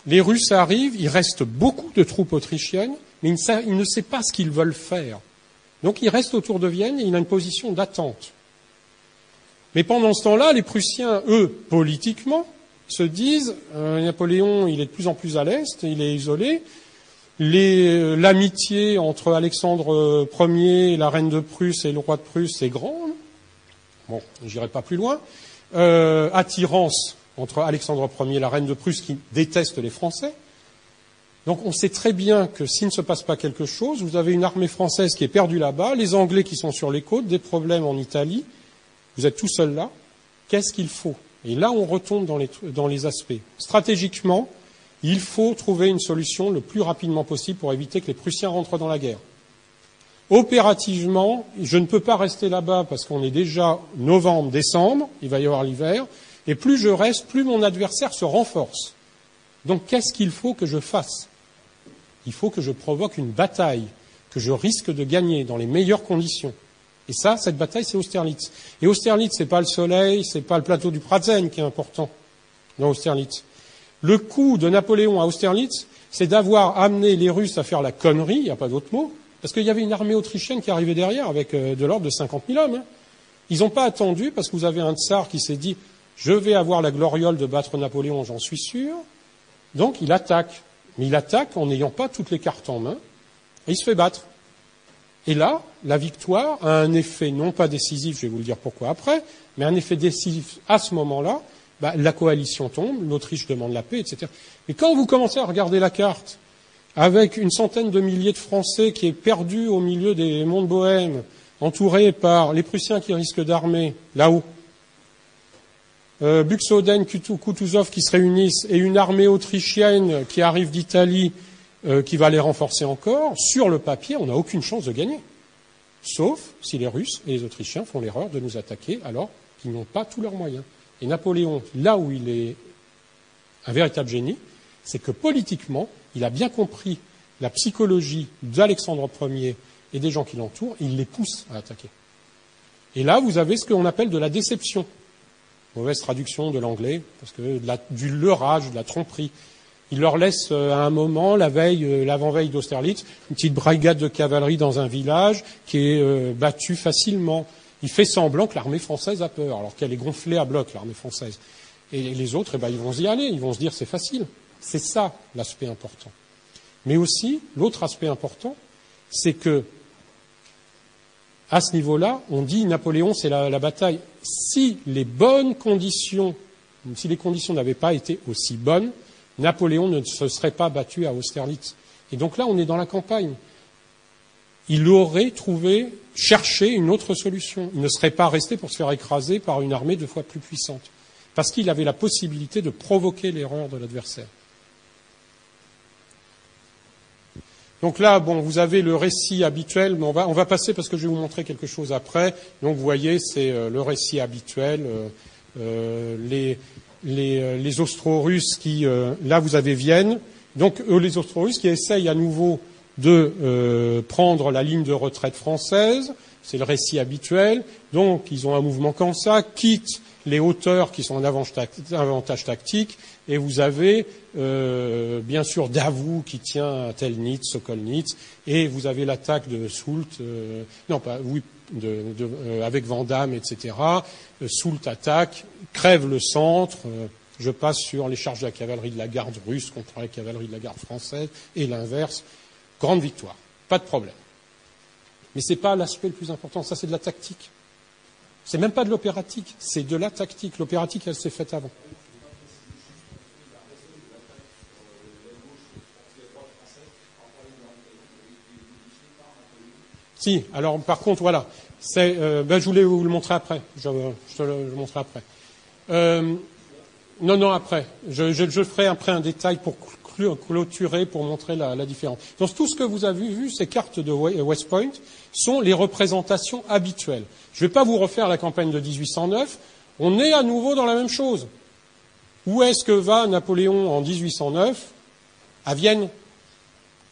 Les Russes arrivent. Il reste beaucoup de troupes autrichiennes, mais il ne sait pas ce qu'ils veulent faire. Donc, il reste autour de Vienne et il a une position d'attente. Mais pendant ce temps-là, les Prussiens, eux, politiquement, se disent Napoléon, il est de plus en plus à l'est, il est isolé. L'amitié entre Alexandre Ier, la reine de Prusse et le roi de Prusse est grande. Bon, j'irai pas plus loin. Attirance entre Alexandre Ier et la reine de Prusse qui déteste les Français. Donc on sait très bien que s'il ne se passe pas quelque chose, vous avez une armée française qui est perdue là-bas, les Anglais qui sont sur les côtes, des problèmes en Italie, vous êtes tout seul là. Qu'est-ce qu'il faut ? Et là, on retombe dans les aspects. Stratégiquement, il faut trouver une solution le plus rapidement possible pour éviter que les Prussiens rentrent dans la guerre. Opérativement, je ne peux pas rester là-bas parce qu'on est déjà novembre, décembre, il va y avoir l'hiver, et plus je reste, plus mon adversaire se renforce. Donc, qu'est-ce qu'il faut que je fasse ? Il faut que je provoque une bataille que je risque de gagner dans les meilleures conditions. Et ça, cette bataille, c'est Austerlitz. Et Austerlitz, c'est pas le soleil, c'est pas le plateau du Pratzen qui est important dans Austerlitz. Le coup de Napoléon à Austerlitz, c'est d'avoir amené les Russes à faire la connerie, il n'y a pas d'autre mot, parce qu'il y avait une armée autrichienne qui arrivait derrière avec de l'ordre de 50 000 hommes. Ils n'ont pas attendu parce que vous avez un tsar qui s'est dit « je vais avoir la gloriole de battre Napoléon, j'en suis sûr ». Donc il attaque. Mais il attaque en n'ayant pas toutes les cartes en main et il se fait battre. Et là, la victoire a un effet non pas décisif, je vais vous le dire pourquoi après, mais un effet décisif à ce moment-là, la coalition tombe, l'Autriche demande la paix, etc. Mais quand vous commencez à regarder la carte, avec une centaine de milliers de Français qui est perdu au milieu des monts de Bohême, entourés par les Prussiens qui risquent d'armer, là-haut, Buxoden, Kutuzov qui se réunissent, et une armée autrichienne qui arrive d'Italie, qui va les renforcer encore, sur le papier, on n'a aucune chance de gagner. Sauf si les Russes et les Autrichiens font l'erreur de nous attaquer alors qu'ils n'ont pas tous leurs moyens. Et Napoléon, là où il est un véritable génie, c'est que politiquement, il a bien compris la psychologie d'Alexandre Ier et des gens qui l'entourent, et il les pousse à attaquer. Et là, vous avez ce qu'on appelle de la déception. Mauvaise traduction de l'anglais, parce que du leurrage, de la tromperie. Il leur laisse à un moment, l'avant-veille d'Austerlitz, une petite brigade de cavalerie dans un village qui est battue facilement. Il fait semblant que l'armée française a peur, alors qu'elle est gonflée à bloc, l'armée française. Et les autres, ils vont y aller, ils vont se dire c'est facile. C'est ça l'aspect important. Mais aussi, l'autre aspect important, c'est que, à ce niveau-là, on dit Napoléon, c'est la bataille. Si les conditions n'avaient pas été aussi bonnes, Napoléon ne se serait pas battu à Austerlitz. Et donc là, on est dans la campagne. Il aurait cherché une autre solution. Il ne serait pas resté pour se faire écraser par une armée 2 fois plus puissante. Parce qu'il avait la possibilité de provoquer l'erreur de l'adversaire. Donc là, bon, vous avez le récit habituel, mais on va passer parce que je vais vous montrer quelque chose après. Donc vous voyez, c'est le récit habituel. Les Austro-Russes qui, là vous avez Vienne. Donc les Austro-Russes qui essayent à nouveau de prendre la ligne de retraite française. C'est le récit habituel. Donc ils ont un mouvement comme ça, quittent les hauteurs qui sont en avantage tactique, et vous avez bien sûr Davout qui tient à Telnitz, Sokolnitz, et vous avez l'attaque de Soult, avec Vandamme, etc. Soult attaque, crève le centre. Je passe sur les charges de la cavalerie de la garde russe contre la cavalerie de la garde française, et l'inverse. Grande victoire, pas de problème. Mais c'est pas l'aspect le plus important, ça c'est de la tactique. C'est même pas de l'opératique, c'est de la tactique. L'opératique, elle s'est faite avant. Si, alors par contre, voilà. Je voulais vous le montrer après. Je te le montrerai après. Non, après. Je ferai après un détail pour clôturer, pour montrer la différence. Donc tout ce que vous avez vu, ces cartes de West Point, sont les représentations habituelles. Je ne vais pas vous refaire la campagne de 1809. On est à nouveau dans la même chose. Où est-ce que va Napoléon en 1809 ? À Vienne.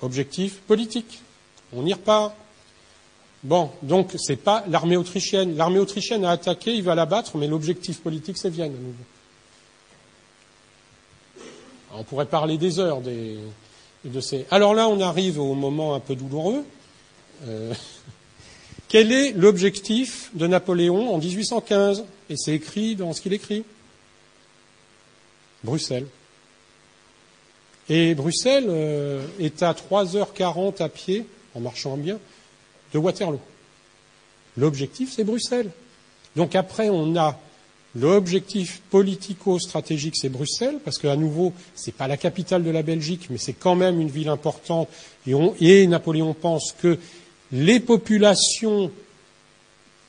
Objectif politique. On y repart. Bon, donc c'est pas l'armée autrichienne. L'armée autrichienne a attaqué, il va la battre, mais l'objectif politique, c'est Vienne à nouveau. On pourrait parler des heures de ces. Alors là, on arrive au moment un peu douloureux. Quel est l'objectif de Napoléon en 1815 ? Et c'est écrit dans ce qu'il écrit. Bruxelles. Et Bruxelles est à 3h40 à pied, en marchant bien, de Waterloo. L'objectif, c'est Bruxelles. Donc après, on a l'objectif politico-stratégique, c'est Bruxelles, parce qu'à nouveau, c'est pas la capitale de la Belgique, mais c'est quand même une ville importante. Et Napoléon pense que les populations,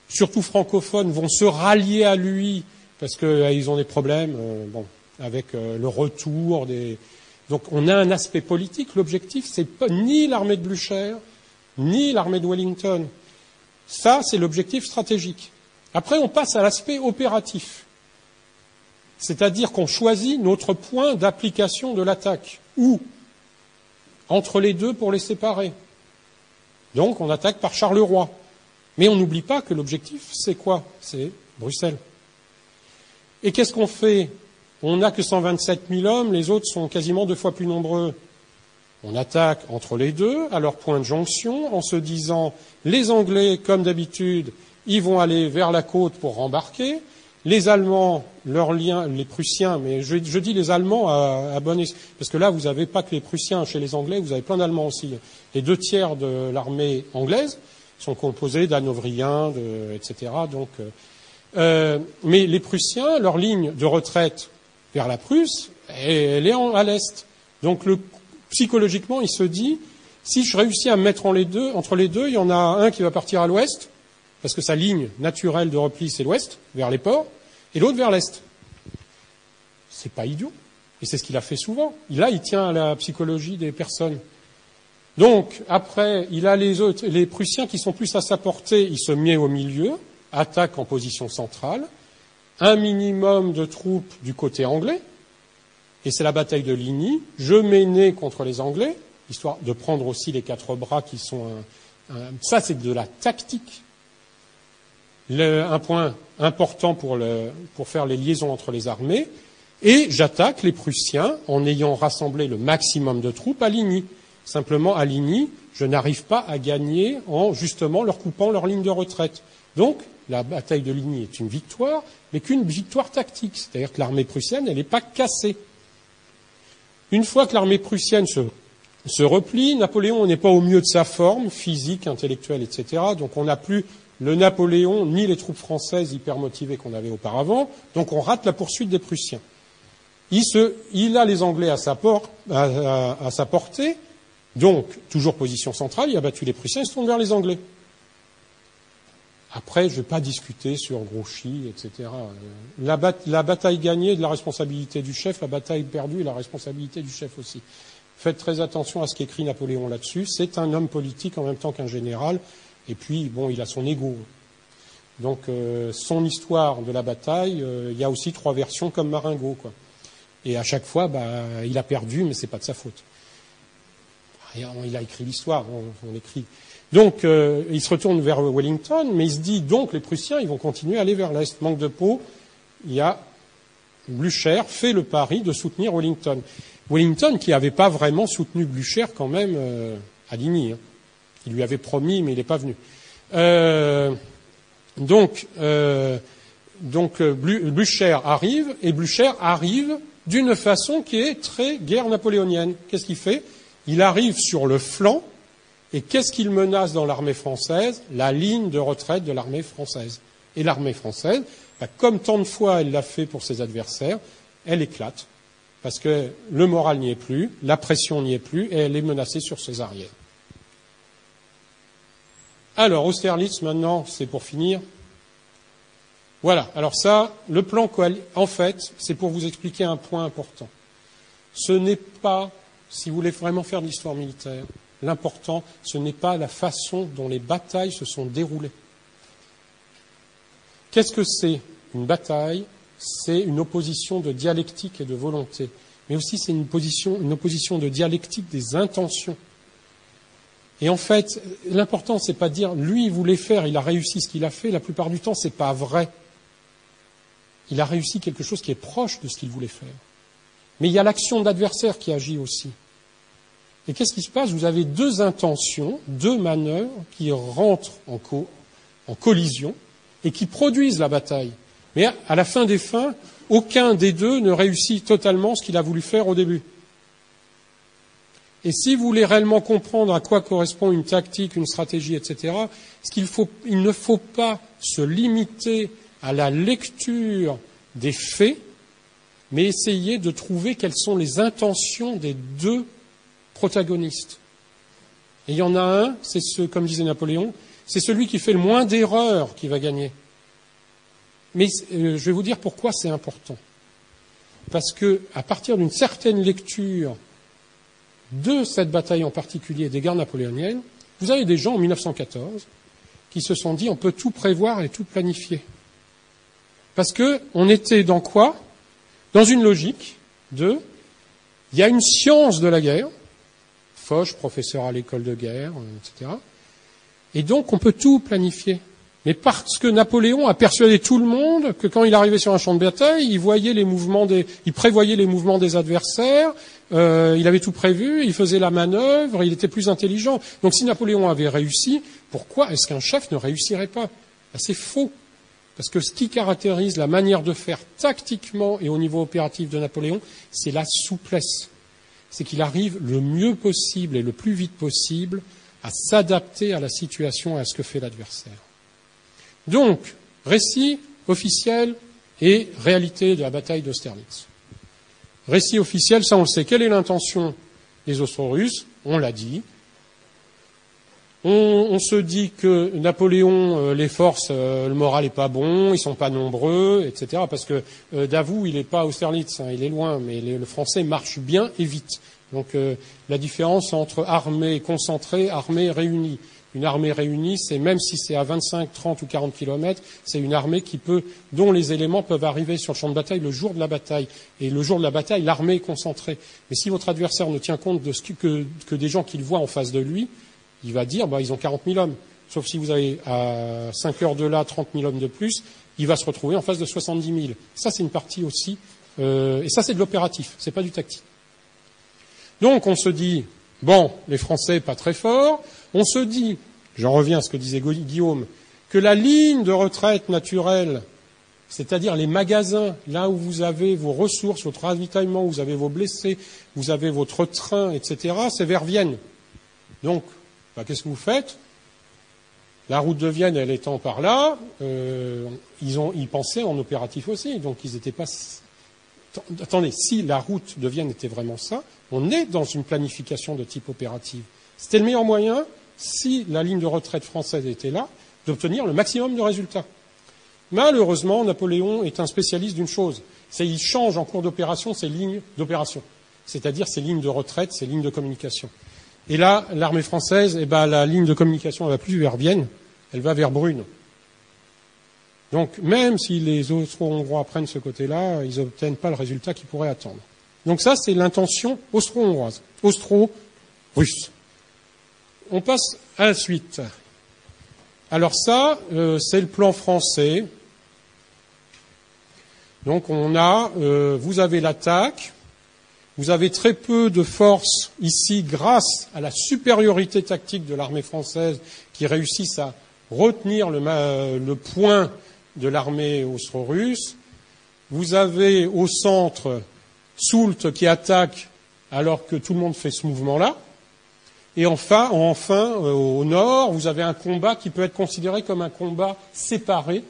surtout francophones, vont se rallier à lui parce qu'ils ont des problèmes avec le retour des. Donc on a un aspect politique. L'objectif, c'est ni l'armée de Blücher, ni l'armée de Wellington. Ça, c'est l'objectif stratégique. Après, on passe à l'aspect opératif. C'est-à-dire qu'on choisit notre point d'application de l'attaque. Où ? Entre les deux pour les séparer. Donc, on attaque par Charleroi. Mais on n'oublie pas que l'objectif, c'est quoi ? C'est Bruxelles. Et qu'est-ce qu'on fait ? On n'a que 127 000 hommes, les autres sont quasiment 2 fois plus nombreux. On attaque entre les deux, à leur point de jonction, en se disant, les Anglais, comme d'habitude, ils vont aller vers la côte pour rembarquer. Les Allemands, leur lien, les Prussiens, mais je dis les Allemands à bon escient, parce que là, vous n'avez pas que les Prussiens chez les Anglais, vous avez plein d'Allemands aussi. Les 2/3 de l'armée anglaise sont composés d'Hanovriens, etc. Donc, mais les Prussiens, leur ligne de retraite vers la Prusse, elle est à l'est. Donc, psychologiquement, il se dit, si je réussis à me mettre entre les deux, il y en a un qui va partir à l'ouest, parce que sa ligne naturelle de repli, c'est l'ouest, vers les ports, et l'autre vers l'est. C'est pas idiot. Et c'est ce qu'il a fait souvent. Là, il tient à la psychologie des personnes. Donc, après, il a les Prussiens qui sont plus à sa portée, il se met au milieu, attaque en position centrale, un minimum de troupes du côté anglais, et c'est la bataille de Ligny. Je m'énais contre les Anglais, histoire de prendre aussi les 4 bras qui sont ça, c'est de la tactique. Un point important pour faire les liaisons entre les armées, et j'attaque les Prussiens en ayant rassemblé le maximum de troupes à Ligny. Simplement, à Ligny, je n'arrive pas à gagner en justement leur coupant leur ligne de retraite. Donc, la bataille de Ligny est une victoire, mais qu'une victoire tactique. C'est-à-dire que l'armée prussienne, elle n'est pas cassée. Une fois que l'armée prussienne se replie, Napoléon n'est pas au mieux de sa forme, physique, intellectuelle, etc. Donc on n'a plus le Napoléon ni les troupes françaises hyper motivées qu'on avait auparavant. Donc on rate la poursuite des Prussiens. Il a les Anglais à sa portée, donc toujours position centrale, il a battu les Prussiens, il se tourne vers les Anglais. Après, je ne vais pas discuter sur Grouchy, etc. La bataille gagnée de la responsabilité du chef, la bataille perdue de la responsabilité du chef aussi. Faites très attention à ce qu'écrit Napoléon là-dessus. C'est un homme politique en même temps qu'un général. Et puis, bon, il a son ego. Donc, son histoire de la bataille, il y a aussi 3 versions comme Marengo, quoi. Et à chaque fois, il a perdu, mais c'est pas de sa faute. Il a écrit l'histoire, on écrit. Donc, il se retourne vers Wellington, mais il se dit, donc, les Prussiens, ils vont continuer à aller vers l'Est. Manque de peau, il y a Blücher fait le pari de soutenir Wellington. Wellington qui n'avait pas vraiment soutenu Blücher quand même à Ligny. Il lui avait promis, mais il n'est pas venu. Donc Blücher arrive, et Blücher arrive d'une façon qui est très guerre napoléonienne. Qu'est-ce qu'il fait? Il arrive sur le flanc, et qu'est-ce qu'il menace dans l'armée française? La ligne de retraite de l'armée française. Et l'armée française, comme tant de fois elle l'a fait pour ses adversaires, elle éclate, parce que le moral n'y est plus, la pression n'y est plus, et elle est menacée sur ses arrières. Alors, Austerlitz, maintenant, c'est pour finir. Voilà, alors ça, le plan en fait, c'est pour vous expliquer un point important. Ce n'est pas, si vous voulez vraiment faire de l'histoire militaire, l'important, ce n'est pas la façon dont les batailles se sont déroulées. Qu'est-ce que c'est une bataille? C'est une opposition de dialectique et de volonté. Mais aussi, c'est une opposition de dialectique des intentions. Et en fait, l'important, c'est pas de dire, lui, il voulait faire, il a réussi ce qu'il a fait. La plupart du temps, c'est pas vrai. Il a réussi quelque chose qui est proche de ce qu'il voulait faire. Mais il y a l'action de l'adversaire qui agit aussi. Et qu'est-ce qui se passe? Vous avez 2 intentions, 2 manœuvres qui rentrent en collision et qui produisent la bataille. Mais à la fin des fins, aucun des 2 ne réussit totalement ce qu'il a voulu faire au début. Et si vous voulez réellement comprendre à quoi correspond une tactique, une stratégie, etc., il ne faut pas se limiter à la lecture des faits, mais essayer de trouver quelles sont les intentions des 2 protagonistes. Et il y en a un, comme disait Napoléon, c'est celui qui fait le moins d'erreurs qui va gagner. Mais je vais vous dire pourquoi c'est important. Parce que, à partir d'une certaine lecture de cette bataille en particulier, des guerres napoléoniennes, vous avez des gens en 1914 qui se sont dit on peut tout prévoir et tout planifier. Parce que on était dans quoi? Dans une logique il y a une science de la guerre, Foch, professeur à l'école de guerre, etc. Et donc on peut tout planifier. Mais parce que Napoléon a persuadé tout le monde que quand il arrivait sur un champ de bataille, il prévoyait les mouvements des adversaires, il avait tout prévu, il faisait la manœuvre, il était plus intelligent. Donc si Napoléon avait réussi, pourquoi est-ce qu'un chef ne réussirait pas? C'est faux. Parce que ce qui caractérise la manière de faire tactiquement et au niveau opératif de Napoléon, c'est la souplesse. C'est qu'il arrive le mieux possible et le plus vite possible à s'adapter à la situation et à ce que fait l'adversaire. Donc, récit officiel et réalité de la bataille d'Austerlitz. Récit officiel, ça on le sait. Quelle est l'intention des Austro-Russes? On l'a dit. On se dit que Napoléon, les forces, le moral est pas bon, ils sont pas nombreux, etc. Parce que Davout, il n'est pas à Austerlitz, il est loin, mais le français marche bien et vite. Donc la différence entre armée concentrée, armée réunie. Une armée réunie, c'est même si c'est à 25, 30 ou 40 kilomètres, c'est une armée dont les éléments peuvent arriver sur le champ de bataille le jour de la bataille. Et le jour de la bataille, l'armée est concentrée. Mais si votre adversaire ne tient compte de que des gens qu'il voit en face de lui, il va dire, ils ont 40 000 hommes. Sauf si vous avez à 5 heures de là 30 000 hommes de plus, il va se retrouver en face de 70 000. Ça, c'est une partie aussi, et ça, c'est de l'opératif, c'est pas du tactique. Donc, on se dit, les Français, pas très forts. On se dit, j'en reviens à ce que disait Guillaume, que la ligne de retraite naturelle, c'est-à-dire les magasins, là où vous avez vos ressources, votre ravitaillement, où vous avez vos blessés, vous avez votre train, etc., c'est vers Vienne. Donc, qu'est-ce que vous faites? La route de Vienne, elle étant par là, ils pensaient en opératif aussi, donc ils n'étaient pas... Attendez, si la route de Vienne était vraiment ça, on est dans une planification de type opérative. C'était le meilleur moyen, si la ligne de retraite française était là, d'obtenir le maximum de résultats. Malheureusement, Napoléon est un spécialiste d'une chose, c'est qu'il change en cours d'opération ses lignes d'opération. c'est-à-dire ces lignes de retraite, ces lignes de communication. Et là, l'armée française, la ligne de communication ne va plus vers Vienne, elle va vers Brune. Donc, même si les Austro-Hongrois prennent ce côté-là, ils n'obtiennent pas le résultat qu'ils pourraient attendre. Donc ça, c'est l'intention austro-hongroise, austro-russe. On passe à la suite. Alors ça, c'est le plan français. Donc vous avez l'attaque, vous avez très peu de forces ici grâce à la supériorité tactique de l'armée française qui réussissent à retenir le point de l'armée austro-russe. Vous avez au centre Soult qui attaque alors que tout le monde fait ce mouvement-là. Et enfin, au nord, vous avez un combat qui peut être considéré comme un combat séparé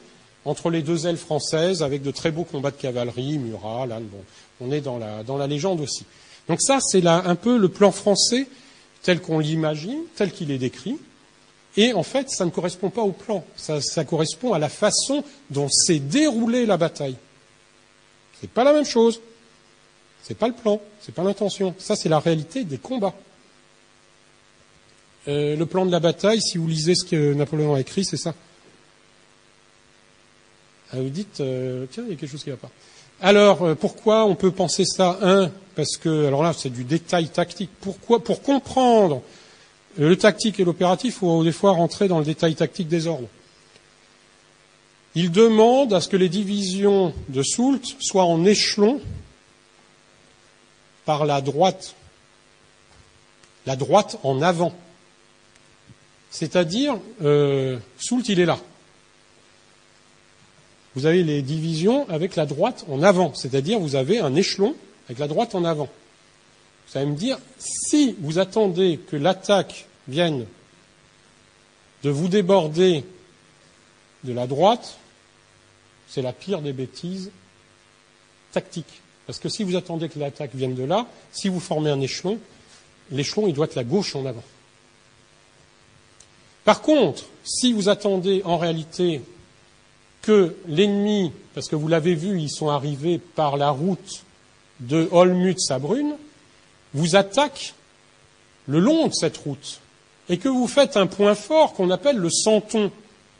entre les deux ailes françaises, avec de très beaux combats de cavalerie, Murat, là, bon, on est dans la légende aussi. Donc ça, c'est là un peu le plan français tel qu'on l'imagine, tel qu'il est décrit. Et en fait, ça ne correspond pas au plan. Ça correspond à la façon dont s'est déroulée la bataille. C'est pas la même chose. C'est pas le plan, c'est pas l'intention. Ça, c'est la réalité des combats. Le plan de la bataille, si vous lisez ce que Napoléon a écrit, c'est ça. Vous dites, tiens, il y a quelque chose qui ne va pas. Alors, pourquoi on peut penser ça? Parce que, alors là, c'est du détail tactique. Pourquoi? Pour comprendre le tactique et l'opératif, il faut des fois rentrer dans le détail tactique des ordres. Il demande à ce que les divisions de Soult soient en échelon par la droite en avant. C'est-à-dire, Soult, il est là. Vous avez les divisions avec la droite en avant, c'est-à-dire vous avez un échelon avec la droite en avant. Vous allez me dire, si vous attendez que l'attaque vienne de vous déborder de la droite, c'est la pire des bêtises tactiques. Parce que si vous attendez que l'attaque vienne de là, si vous formez un échelon, l'échelon, il doit être la gauche en avant. Par contre, si vous attendez en réalité que l'ennemi, parce que vous l'avez vu, ils sont arrivés par la route de Olmütz à Brune, vous attaque le long de cette route, et que vous faites un point fort qu'on appelle le Santon.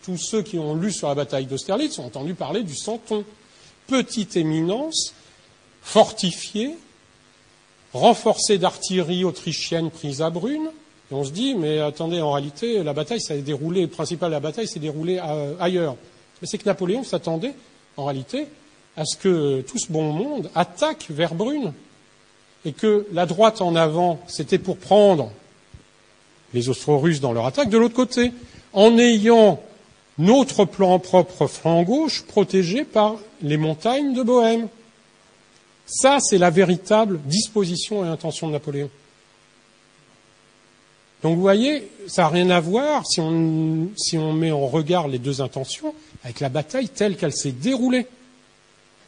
Tous ceux qui ont lu sur la bataille d'Austerlitz ont entendu parler du Santon. Petite éminence, fortifiée, renforcée d'artillerie autrichienne prise à Brune, et on se dit, mais attendez, en réalité, la bataille s'est déroulée, le principal de la bataille s'est déroulé ailleurs. Mais c'est que Napoléon s'attendait, en réalité, à ce que tout ce bon monde attaque vers Brune. Et que la droite en avant, c'était pour prendre les Austro-Russes dans leur attaque de l'autre côté, en ayant notre plan propre flanc gauche protégé par les montagnes de Bohême. Ça, c'est la véritable disposition et intention de Napoléon. Donc vous voyez, ça n'a rien à voir, si on met en regard les deux intentions, avec la bataille telle qu'elle s'est déroulée.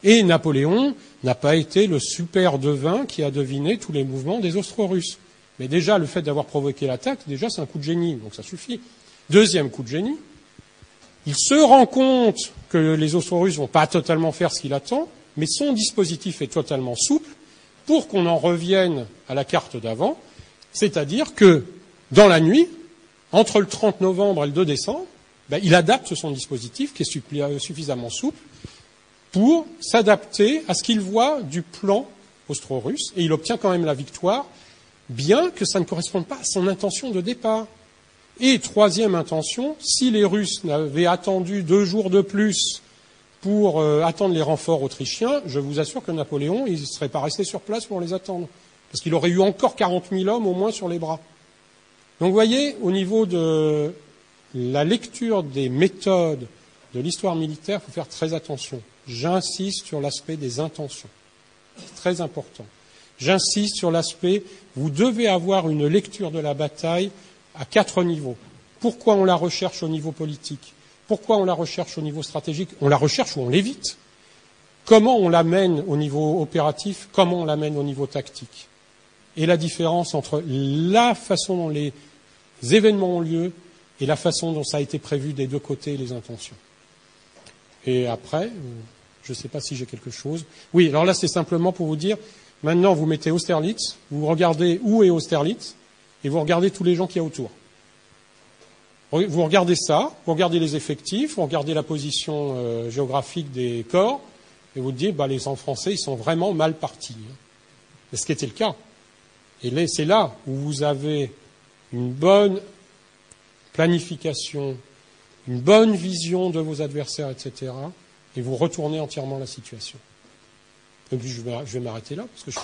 Et Napoléon n'a pas été le super devin qui a deviné tous les mouvements des Austro-Russes. Mais déjà, le fait d'avoir provoqué l'attaque, déjà, c'est un coup de génie, donc ça suffit. Deuxième coup de génie, il se rend compte que les Austro-Russes vont pas totalement faire ce qu'il attend, mais son dispositif est totalement souple pour qu'on en revienne à la carte d'avant, c'est-à-dire que dans la nuit, entre le 30 novembre et le 2 décembre, il adapte son dispositif qui est suffisamment souple pour s'adapter à ce qu'il voit du plan austro-russe, et il obtient quand même la victoire, bien que ça ne corresponde pas à son intention de départ. Et troisième intention, si les Russes n'avaient attendu 2 jours de plus pour attendre les renforts autrichiens, je vous assure que Napoléon, il ne serait pas resté sur place pour les attendre, parce qu'il aurait eu encore 40 000 hommes au moins sur les bras. Donc vous voyez, au niveau de la lecture des méthodes de l'histoire militaire, il faut faire très attention. J'insiste sur l'aspect des intentions. C'est très important. J'insiste sur l'aspect, vous devez avoir une lecture de la bataille à 4 niveaux. Pourquoi on la recherche au niveau politique? Pourquoi on la recherche au niveau stratégique? On la recherche ou on l'évite? Comment on la mène au niveau opératif? Comment on la mène au niveau tactique? Et la différence entre la façon dont les événements ont lieu et la façon dont ça a été prévu des deux côtés, les intentions. Et après, je ne sais pas si j'ai quelque chose. Oui, alors là, c'est simplement pour vous dire, Maintenant, vous mettez Austerlitz, vous regardez où est Austerlitz, et vous regardez tous les gens qu'il y a autour. Vous regardez ça, vous regardez les effectifs, vous regardez la position géographique des corps, et vous dites, les gens français, ils sont vraiment mal partis. C'est ce qui était le cas. Et c'est là où vous avez une bonne planification, une bonne vision de vos adversaires, etc., et vous retournez entièrement la situation. Et puis je vais m'arrêter là, parce que